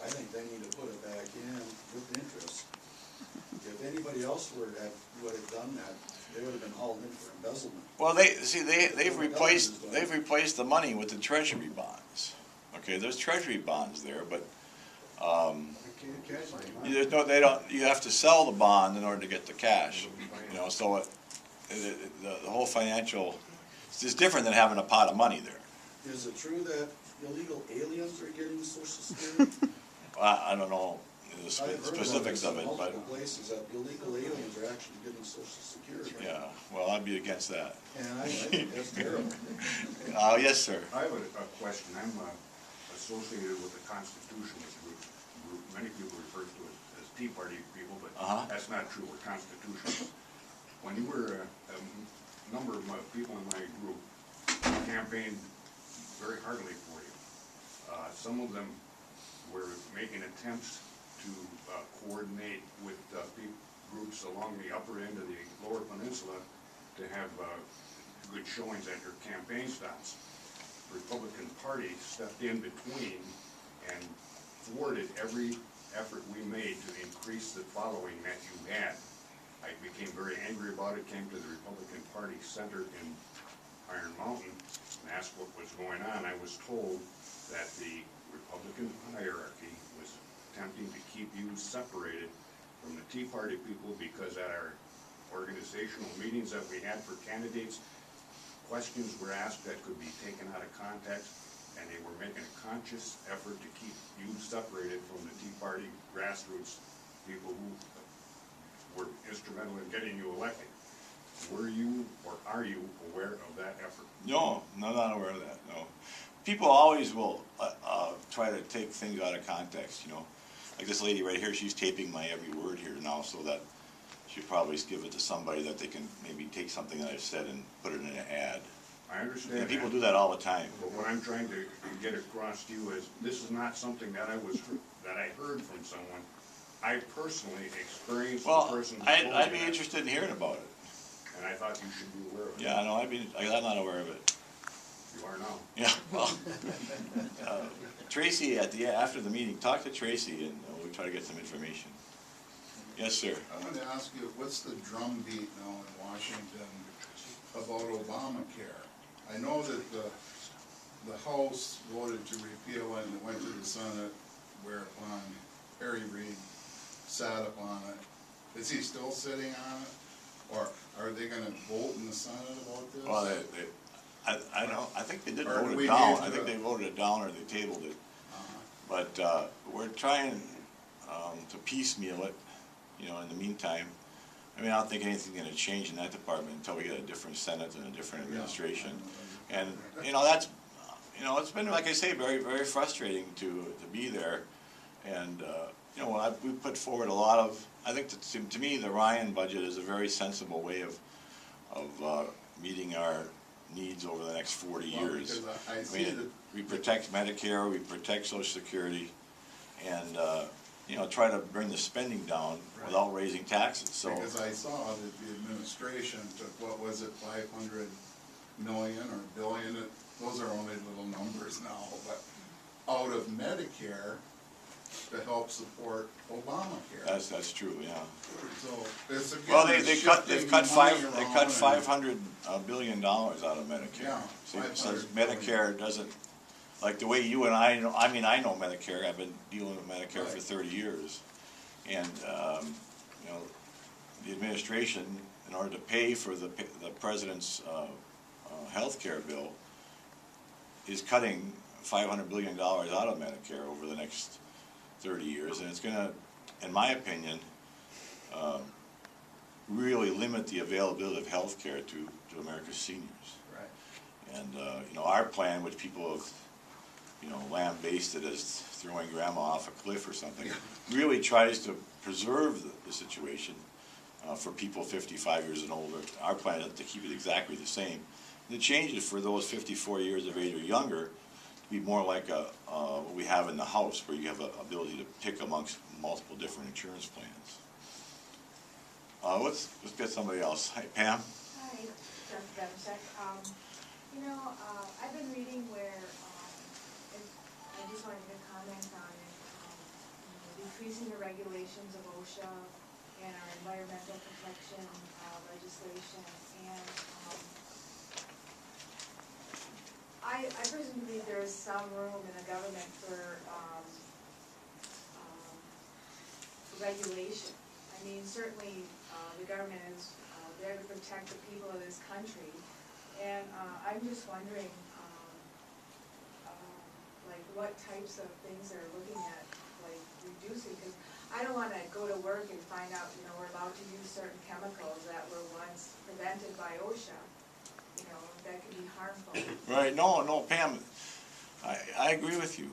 I think they need to put it back in with interest. If anybody else would have done that, they would have been hauled in for embezzlement. Well, they've replaced the money with the treasury bonds. Okay, there's treasury bonds there, but, I can't catch it. there's no, they don't, you have to sell the bond in order to get the cash. You know, so the whole financial, it's just different than having a pot of money there. Is it true that illegal aliens are getting social security? I don't know the I've heard about specifics this of in it, but, multiple places, that illegal aliens are actually getting social security. yeah, well, I'd be against that. And I think that's terrible. Yes, sir. I have a question. I'm associated with the Constitutionalist group. Many people refer to it as Tea Party people, but that's not true. We're Constitutionalists. When you were, a number of my people in my group campaigned very heartily for you. Some of them were making attempts to coordinate with groups along the upper end of the lower peninsula to have good showings at your campaign stops. The Republican Party stepped in between and thwarted every effort we made to increase the following that you had. I became very angry about it, came to the Republican Party Center in Iron Mountain and asked what was going on. I was told that the Republican hierarchy was attempting to keep you separated from the Tea Party people because at our organizational meetings that we had for candidates, questions were asked that could be taken out of context, and they were making a conscious effort to keep you separated from the Tea Party grassroots people who were instrumental in getting you elected. Were you, or are you, aware of that effort? No, I'm not aware of that, no. People always will try to take things out of context, you know. Like this lady right here, she's taping my every word here now, so that she'll probably give it to somebody that they can maybe take something that I've said and put it in an ad. I understand And that. people do that all the time. But what I'm trying to get across to you is, this is not something that I heard from someone. I personally experienced the Well, person who told me I'd be that, interested in hearing about it. and I thought you should be aware of it. Yeah, no, I'm not aware of it. You are now. Yeah, well, Tracy, after the meeting, talk to Tracy and we'll try to get some information. Yes, sir. I wanted to ask you, what's the drumbeat now in Washington about Obamacare? I know that the House voted to repeal it and it went to the Senate, whereupon Harry Reid sat upon it. Is he still sitting on it? Or are they gonna vote in the Senate about this? Well, I think they did Or vote we it down. need I think to- they voted it down or they tabled it. But we're trying to piecemeal it, you know, in the meantime. I mean, I don't think anything's gonna change in that department until we get a different Senate and a different administration. And, you know, it's been, like I say, very, very frustrating to be there. And, you know, we put forward a lot of, I think that to me, the Ryan budget is a very sensible way of meeting our needs over the next 40 years. Because I see mean, that. we protect Medicare, we protect Social Security, and, you know, try to bring the spending down without raising taxes, so. Because I saw that the administration took, what was it, 500 million or billion, those are only little numbers now, but out of Medicare to help support Obamacare. That's true, yeah. So, it's again, Well, it's they've shifting cut money they around cut and- $500 billion out of Medicare. Yeah, So it 500 says billion. Medicare doesn't, like the way you and I know, I mean, I know Medicare, I've been dealing with Medicare for Right. 30 years. And, you know, the administration, in order to pay for the president's healthcare bill, is cutting $500 billion out of Medicare over the next 30 years, and it's gonna, in my opinion, really limit the availability of health care to America's seniors. Right. And, you know, our plan, which people have, you know, lambasted as throwing grandma off a cliff or something, really tries to preserve the situation for people 55 years and older. Our plan is to keep it exactly the same. The change is for those 54 years of age or younger to be more like what we have in the House, where you have an ability to pick amongst multiple different insurance plans. Let's get somebody else. Hi, Pam. Hi, Jeff Benishek. You know, I've been reading where, I just wanted to comment on it, decreasing the regulations of OSHA and our environmental protection legislation. And I personally believe there is some room in the government for regulation. I mean, certainly, the government is there to protect the people of this country, and I'm just wondering, like, what types of things they're looking at, like, reducing, because I don't wanna go to work and find out, you know, we're allowed to use certain chemicals that were once prevented by OSHA, you know, that could be harmful. Right, no, Pam, I agree with you.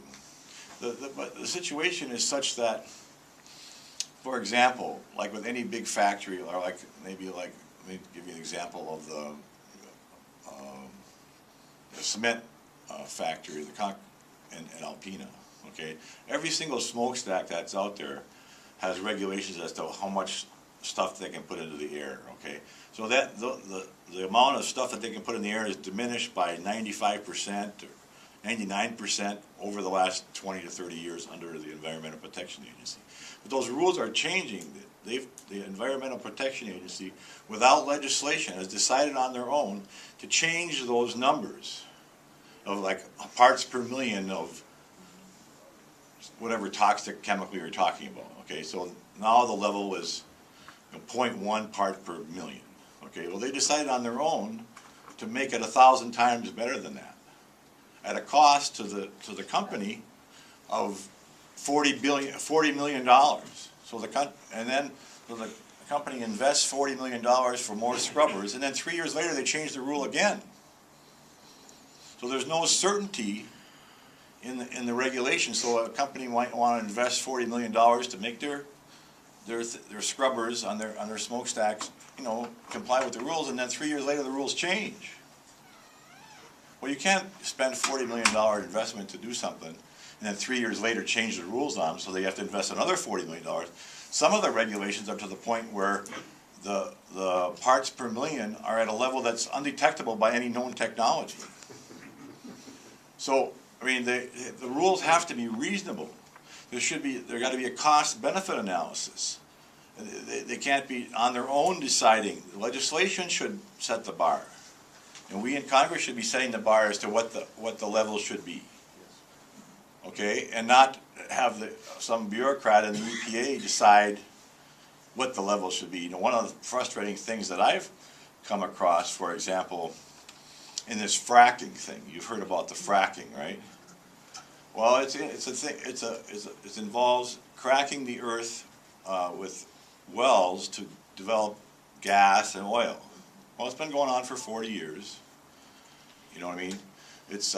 But the situation is such that, for example, like with any big factory, or like, let me give you an example of the cement factory, in Alpena, okay? Every single smokestack that's out there has regulations as to how much stuff they can put into the air, okay? So that, the amount of stuff that they can put in the air is diminished by 95% or 99% over the last 20 to 30 years under the Environmental Protection Agency. But those rules are changing. The Environmental Protection Agency, without legislation, has decided on their own to change those numbers of like parts per million of whatever toxic chemical you're talking about, okay? So now the level is 0.1 part per million, okay? Well, they decided on their own to make it 1,000 times better than that, at a cost to the company of $40 million. So the company invests $40 million for more scrubbers, and then 3 years later they change the rule again. So there's no certainty in the regulation. So a company might want to invest $40 million to make their scrubbers on their smokestacks, you know, comply with the rules, and then 3 years later the rules change. Well, you can't spend $40 million investment to do something, and then 3 years later change the rules on them, so they have to invest another $40 million. Some of the regulations are to the point where the parts per million are at a level that's undetectable by any known technology. So, I mean, the rules have to be reasonable. There got to be a cost-benefit analysis. They can't be on their own deciding. The legislation should set the bar, and we in Congress should be setting the bar as to what the level should be. Okay, and not have some bureaucrat in the EPA decide what the level should be. You know, one of the frustrating things that I've come across, for example, in this fracking thing. You've heard about the fracking, right? Well, it's a thing. It involves cracking the earth with wells to develop gas and oil. Well, it's been going on for 40 years. You know what I mean? It's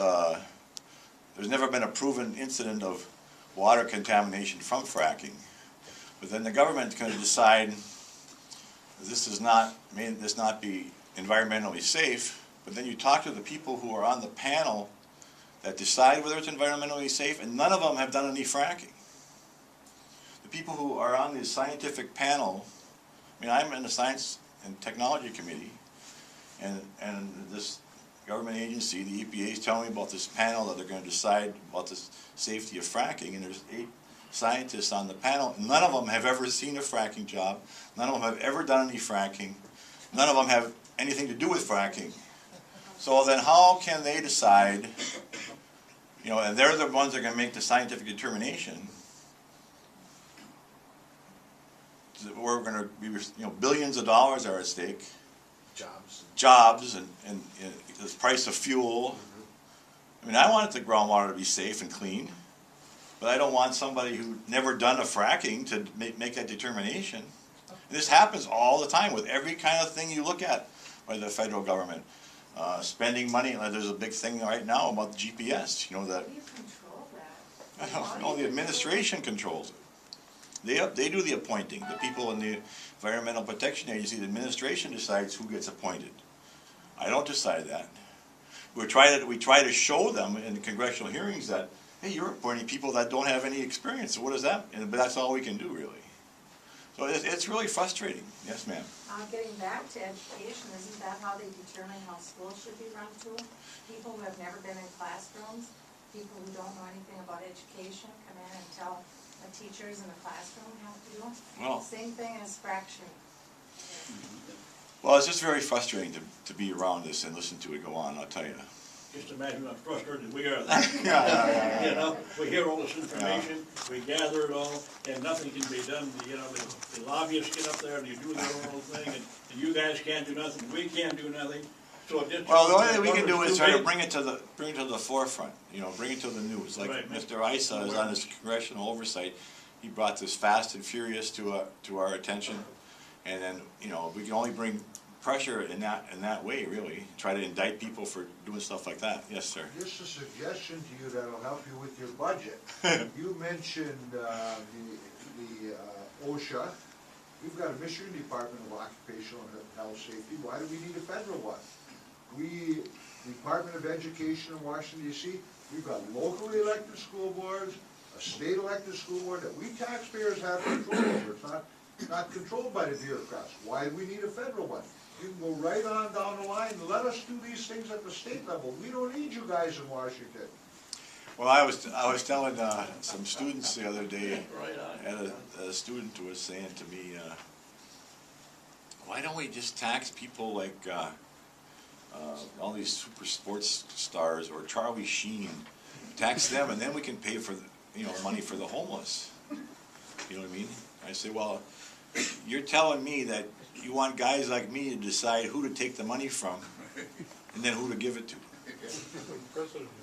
there's never been a proven incident of water contamination from fracking. But then the government's going to decide this not be environmentally safe. But then you talk to the people who are on the panel that decide whether it's environmentally safe, and none of them have done any fracking. The people who are on the scientific panel, I mean, I'm in the Science and Technology Committee, and this government agency, the EPA, is telling me about this panel that they're going to decide about the safety of fracking, and there's 8 scientists on the panel. None of them have ever seen a fracking job. None of them have ever done any fracking. None of them have anything to do with fracking. So then how can they decide, you know, and they're the ones that are going to make the scientific determination that we're going to be, you know, billions of dollars are at stake. Jobs and the price of fuel. I mean, I want the groundwater to be safe and clean, but I don't want somebody who never done a fracking to make that determination. And this happens all the time with every kind of thing you look at by the federal government. Spending money, there's a big thing right now about the GPS, you know, that. How do you control that? I don't know, the administration controls it. They do the appointing. The people in the Environmental Protection Agency, the administration decides who gets appointed. I don't decide that. We try to show them in the congressional hearings that, hey, you're appointing people that don't have any experience. So what is that? But that's all we can do, really. So it's really frustrating. Yes, ma'am. Getting back to education, isn't that how they determine how schools should be run too? People who have never been in classrooms, people who don't know anything about education come in and tell the teachers in the classroom how to do it. Well, same thing as fracturing. Well, it's just very frustrating to be around this and listen to it go on, I'll tell you. Just imagine how frustrated we are. You know, we hear all this information, we gather it all, and nothing can be done. You know, the lobbyists get up there and you do their own little thing, and you guys can't do nothing, we can't do nothing. So it just. Well, the only thing we can do government's is too try to big. bring it to the forefront, you know, bring it to the news. Like Right. Mr. Issa is on his congressional oversight, he brought this Fast and Furious to our attention. And then, you know, we can only bring pressure in that way, really. Try to indict people for doing stuff like that. Yes, sir. Just a suggestion to you that'll help you with your budget. You mentioned the OSHA. We've got a Michigan Department of Occupational and Health Safety. Why do we need a federal one? We, Department of Education in Washington DC, we've got locally elected school boards, a state elected school board that we taxpayers have control over. It's not controlled by the bureaucrats. Why do we need a federal one? You can go right on down the line and let us do these things at the state level. We don't need you guys in Washington. Well, I was telling some students the other day, and a student was saying to me, why don't we just tax people like all these super sports stars or Charlie Sheen, tax them, and then we can pay for money for the homeless. You know what I mean? I say, well, you're telling me that you want guys like me to decide who to take the money from, and then who to give it to.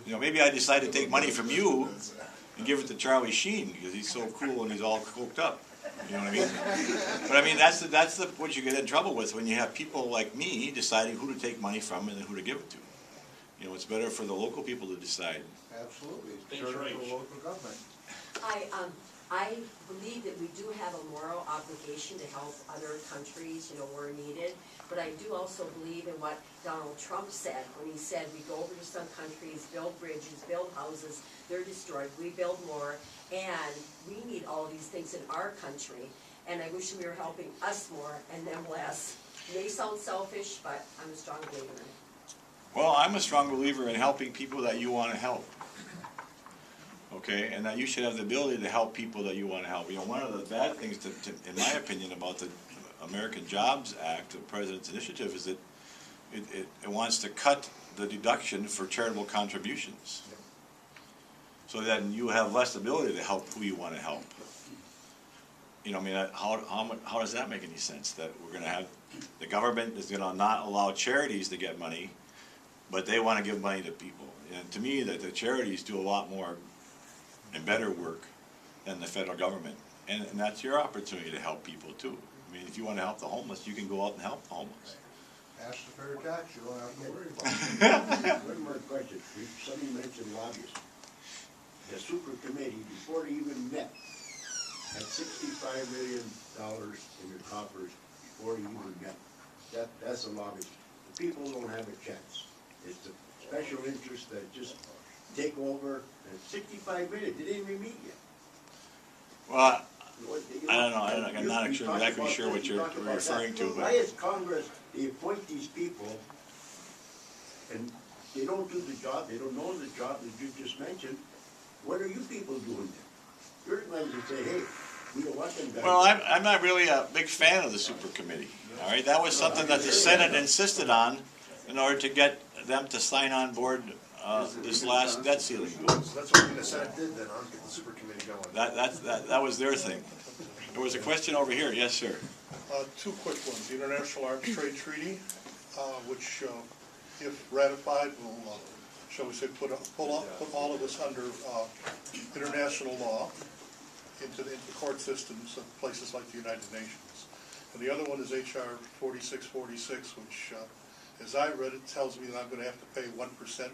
You know, maybe I decide to take money from you and give it to Charlie Sheen because he's so cool and he's all coked up. You know what I mean? But I mean, that's what you get in trouble with when you have people like me deciding who to take money from and then who to give it to. You know, it's better for the local people to decide. Absolutely. It's That's better right. for local government. I believe that we do have a moral obligation to help other countries, where needed. But I do also believe in what Donald Trump said when he said we go over to some countries, build bridges, build houses, they're destroyed, we build more, and we need all these things in our country. And I wish we were helping us more and them less. It may sound selfish, but I'm a strong believer in it. Well, I'm a strong believer in helping people that you want to help. Okay, and that you should have the ability to help people that you want to help. You know, one of the bad things, in my opinion, about the American Jobs Act, the President's initiative, is that it wants to cut the deduction for charitable contributions, so that you have less ability to help who you want to help. You know, I mean, how does that make any sense? That we're going to have the government is going to not allow charities to get money, but they want to give money to people. And to me, that the charities do a lot more and better work than the federal government. And that's your opportunity to help people too. I mean, if you want to help the homeless, you can go out and help the homeless. Pass the fair tax, you don't have to worry about it. One more question. Somebody mentioned lobbyists. The super committee, before they even met, had $65 million in their coffers before they even met. That's a lobbyist. The people don't have a chance. It's the special interests that just take over. And 65 million, they didn't even meet yet. Well, You I don't know. I'm not you talk exactly about sure this, what you you're talk about referring that. to, Why but is Congress, they appoint these people, and they don't do the job, they don't know the job that you just mentioned? What are you people doing there? You're going to say, hey, we don't want them guys. well, I'm not really a big fan of the super committee. All right, that was something that the Senate insisted on in order to get them to sign on board this last debt ceiling bill. So that's what the Senate did then, get the super committee going. That was their thing. There was a question over here. Yes, sir. Two quick ones. The International Arms Trade Treaty, which, if ratified, will, shall we say, put all of this under international law into the court systems of places like the United Nations. And the other one is H.R. 4646, which, as I read it, tells me that I'm going to have to pay 1%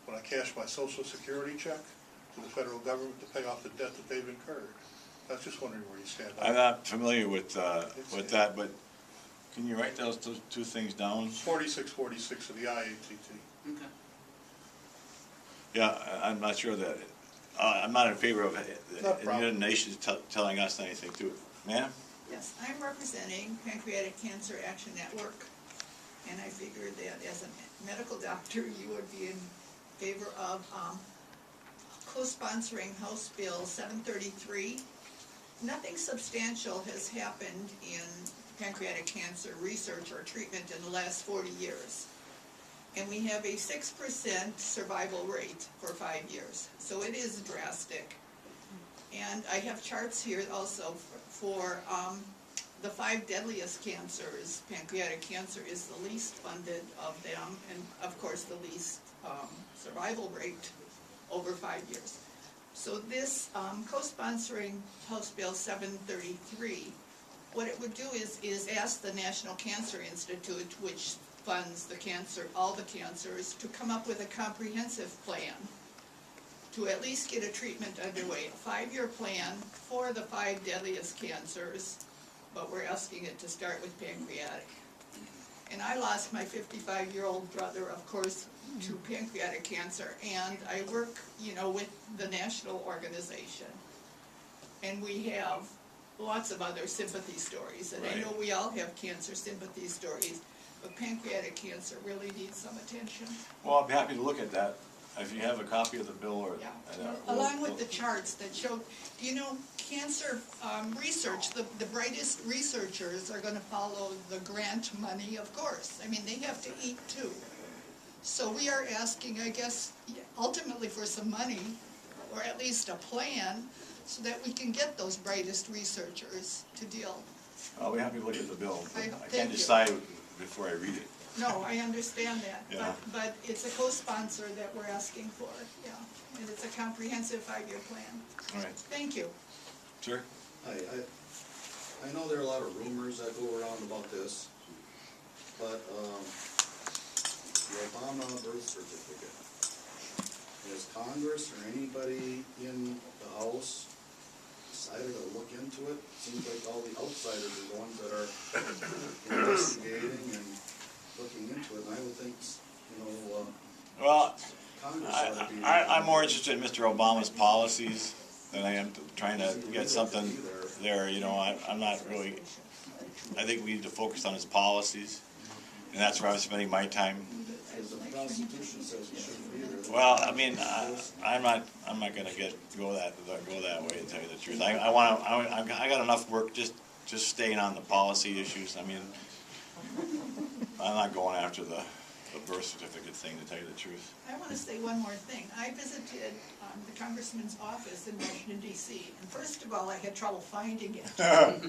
when I cash my Social Security check to the federal government to pay off the debt that they've incurred. I was just wondering where you stand on I'm that. not familiar with that, but can you write those two things down? 4646 of the IATT. Okay. Yeah, I'm not sure that. I'm not in favor of the problem. United Nations telling us anything to it. Ma'am? Yes, I'm representing Pancreatic Cancer Action Network, and I figured that as a medical doctor, you would be in favor of co-sponsoring House Bill 733. Nothing substantial has happened in pancreatic cancer research or treatment in the last 40 years. And we have a 6% survival rate for 5 years, so it is drastic. And I have charts here also for the 5 deadliest cancers. Pancreatic cancer is the least funded of them, and of course the least survival rate over 5 years. So this co-sponsoring House Bill 733, what it would do is ask the National Cancer Institute, which funds the cancer, all the cancers, to come up with a comprehensive plan to at least get a treatment underway, a 5-year plan for the 5 deadliest cancers, but we're asking it to start with pancreatic. And I lost my 55-year-old brother, of course, to pancreatic cancer, and I work, you know, with the national organization. And we have lots of other sympathy stories, and I know we all have cancer sympathy stories, but pancreatic cancer really needs some attention. Well, I'll be happy to look at that, if you have a copy of the bill or. Yeah, along with the charts that show, you know, cancer research, the brightest researchers are gonna follow the grant money, of course. I mean, they have to eat too. So we are asking, I guess, ultimately for some money, or at least a plan, so that we can get those brightest researchers to deal. I'll be happy to look at the bill. I thank can't you. decide before I read it. No, I understand that, Yeah. but it's a co-sponsor that we're asking for, yeah. And it's a comprehensive 5-year plan. All right. Thank you. Sure. I know there are a lot of rumors that go around about this, but, the Obama birth certificate, has Congress or anybody in the House decided to look into it? Seems like all the outsiders are the ones that are investigating and looking into it, and I would think, you know, Well, Congress ought to be. I'm more interested in Mr. Obama's policies than I am trying to get something there, you know, I'm not really, I think we need to focus on his policies, and that's where I'm spending my time. Because the Constitution says it shouldn't be there. Well, I mean, I'm not gonna go that way, to tell you the truth. I got enough work just staying on the policy issues. I mean, I'm not going after the birth certificate thing, to tell you the truth. I want to say one more thing. I visited the congressman's office in Washington DC, and first of all, I had trouble finding it,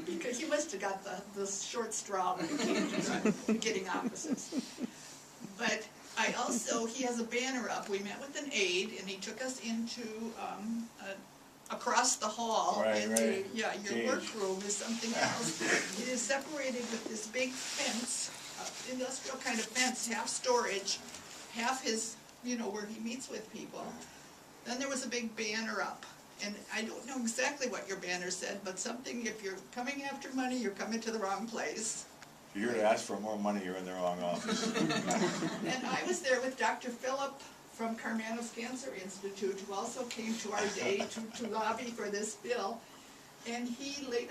because he must have got the short straw when it came to getting offices. But I also, he has a banner up. We met with an aide, and he took us into across the hall. Right. Yeah, your workroom is something else. It is separated with this big fence, industrial kind of fence, half storage, half his, you know, where he meets with people. Then there was a big banner up, and I don't know exactly what your banner said, but something, if you're coming after money, you're coming to the wrong place. If you're here to ask for more money, you're in the wrong office. And I was there with Dr. Phillip from Karmanos Cancer Institute, who also came to our day to lobby for this bill. And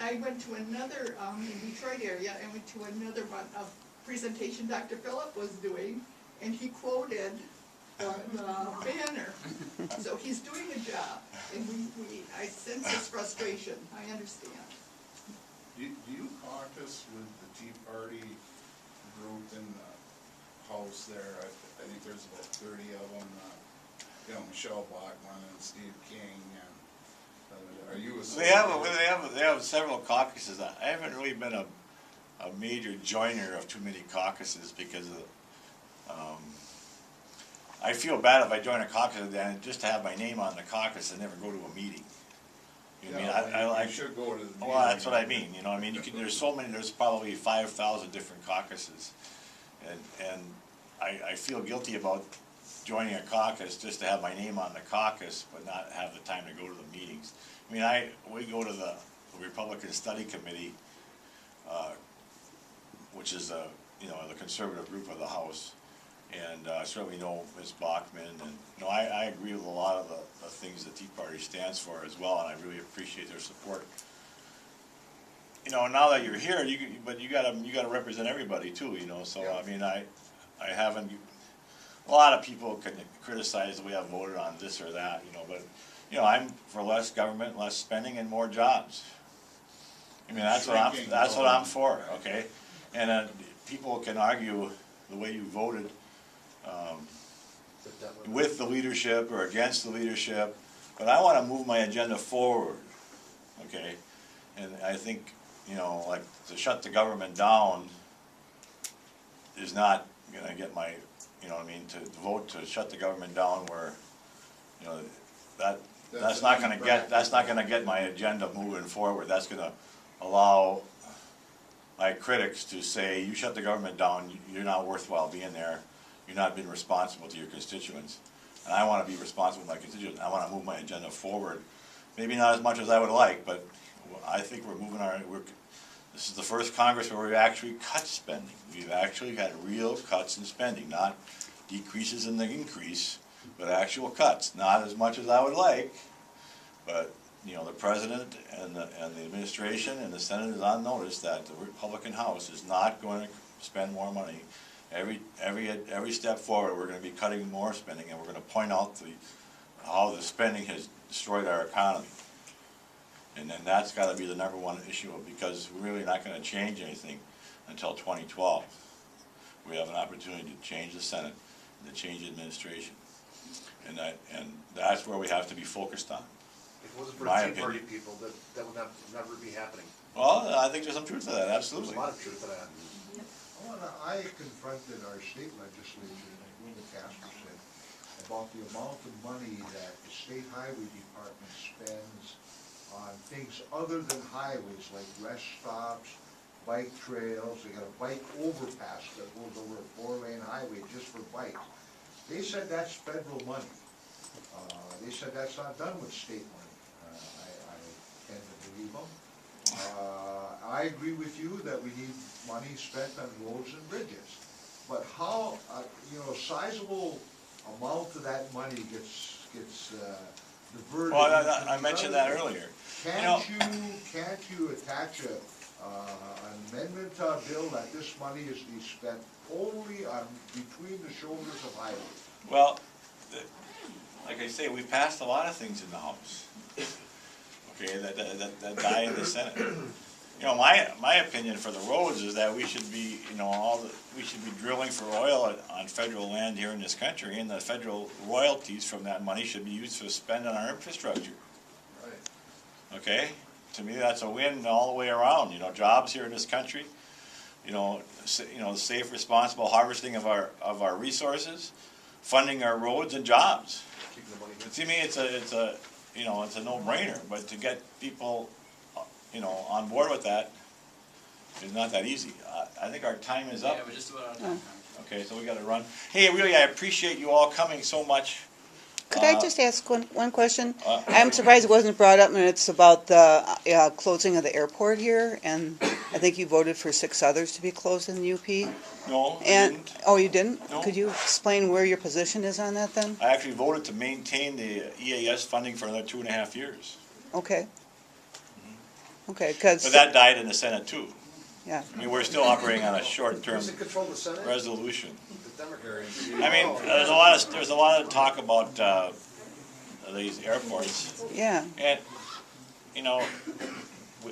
I went to another, in Detroit area, and went to another one, a presentation Dr. Phillip was doing, and he quoted the banner. So he's doing a job, and I sense his frustration, I understand. Do you caucus with the Tea Party group in the House there? I think there's about 30 of them, you know, Michelle Bachmann and Steve King, and are you a... They have several caucuses. I haven't really been a major joiner of too many caucuses, because I feel bad if I join a caucus and just to have my name on the caucus and never go to a meeting. You mean, I should go to the meeting. Well, that's what I mean, you know, I mean, there's so many, there's probably 5,000 different caucuses. And I feel guilty about joining a caucus just to have my name on the caucus, but not have the time to go to the meetings. I mean, we go to the Republican Study Committee, which is the conservative group of the House. And I certainly know Ms. Bachmann, and you know, I agree with a lot of the things the Tea Party stands for as well, and I really appreciate their support. You know, now that you're here, but you gotta represent everybody too, you know. So I mean, I haven't. A lot of people can criticize the way I voted on this or that, you know, but you know, I'm for less government, less spending, and more jobs. I mean, that's what I'm for, okay? And people can argue the way you voted with the leadership or against the leadership, but I wanna move my agenda forward, okay? And I think, you know, like, to shut the government down is not gonna get my, you know what I mean, to vote to shut the government down where, you know, that's not gonna get my agenda moving forward. That's gonna allow my critics to say, you shut the government down, you're not worthwhile being there, you're not being responsible to your constituents. And I wanna be responsible to my constituents, I wanna move my agenda forward. Maybe not as much as I would like, but I think we're moving this is the first Congress where we've actually cut spending. We've actually had real cuts in spending, not decreases in the increase, but actual cuts. Not as much as I would like, but, you know, the president and the administration and the Senate is on notice that the Republican House is not going to spend more money. Every step forward, we're going to be cutting more spending, and we're going to point out how the spending has destroyed our economy. And then that's got to be the number one issue, because we're really not going to change anything until 2012. We have an opportunity to change the Senate and to change the administration. And that's where we have to be focused on. If it wasn't for the Tea Party people, that would never be happening. Well, I think there's some truth to that, absolutely. There's a lot of truth to that. I confronted our state legislature, like Linda Casper said, about the amount of money that the state highway department spends on things other than highways, like rest stops, bike trails. They got a bike overpass that goes over a 4-lane highway just for bikes. They said that's federal money. They said that's not done with state money. I tend to believe them. I agree with you that we need money spent on roads and bridges. But how, you know, a sizable amount of that money gets diverted. Well, I mentioned that earlier. Can't you attach an amendment to a bill that this money is to be spent only on between the shoulders of highways? Well, like I say, we passed a lot of things in the House, okay, that die in the Senate. You know, my opinion for the roads is that we should be, you know, we should be drilling for oil on federal land here in this country, and the federal royalties from that money should be used to spend on our infrastructure. Right. Okay? To me, that's a win all the way around. You know, jobs here in this country, you know, safe, responsible harvesting of our resources, funding our roads and jobs. To me, it's a no-brainer. But to get people, you know, on board with that is not that easy. I think our time is up. Yeah, we're just about out of time. Okay, so we got to run. Hey, really, I appreciate you all coming so much. Could I just ask one question? I'm surprised it wasn't brought up, and it's about the closing of the airport here, and I think you voted for 6 others to be closed in the UP. No, I didn't. Oh, you didn't? No. Could you explain where your position is on that then? I actually voted to maintain the EAS funding for another 2.5 years. Okay. Okay, because... But that died in the Senate too. Yeah. I mean, we're still operating on a short-term Who's in control of the Senate? resolution. The Democrats. I mean, there's a lot of talk about these airports. Yeah. And, you know,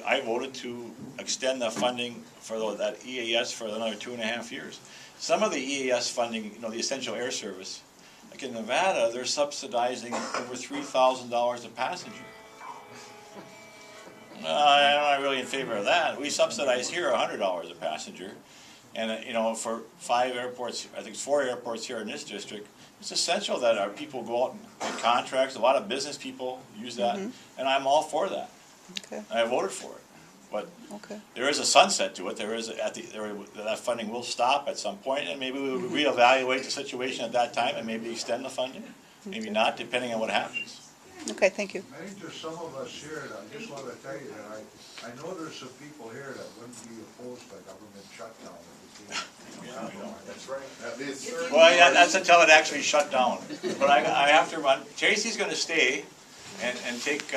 I voted to extend the funding for that EAS for another 2.5 years. Some of the EAS funding, you know, the Essential Air Service, like in Nevada, they're subsidizing over $3,000 a passenger. I'm not really in favor of that. We subsidize here $100 a passenger. And, you know, for 5 airports, I think it's 4 airports here in this district, it's essential that our people go out and get contracts. A lot of business people use that, and I'm all for that. Okay. I voted for it. But Okay. there is a sunset to it. That funding will stop at some point, and maybe we will reevaluate the situation at that time and maybe extend the funding, maybe not, depending on what happens. Okay, thank you. I think there's some of us here, that I just want to tell you that I know there's some people here that wouldn't be opposed to government shutdown if it came. That's right. Well, yeah, that's until it actually shut down. But I have to run. Tracy's going to stay and take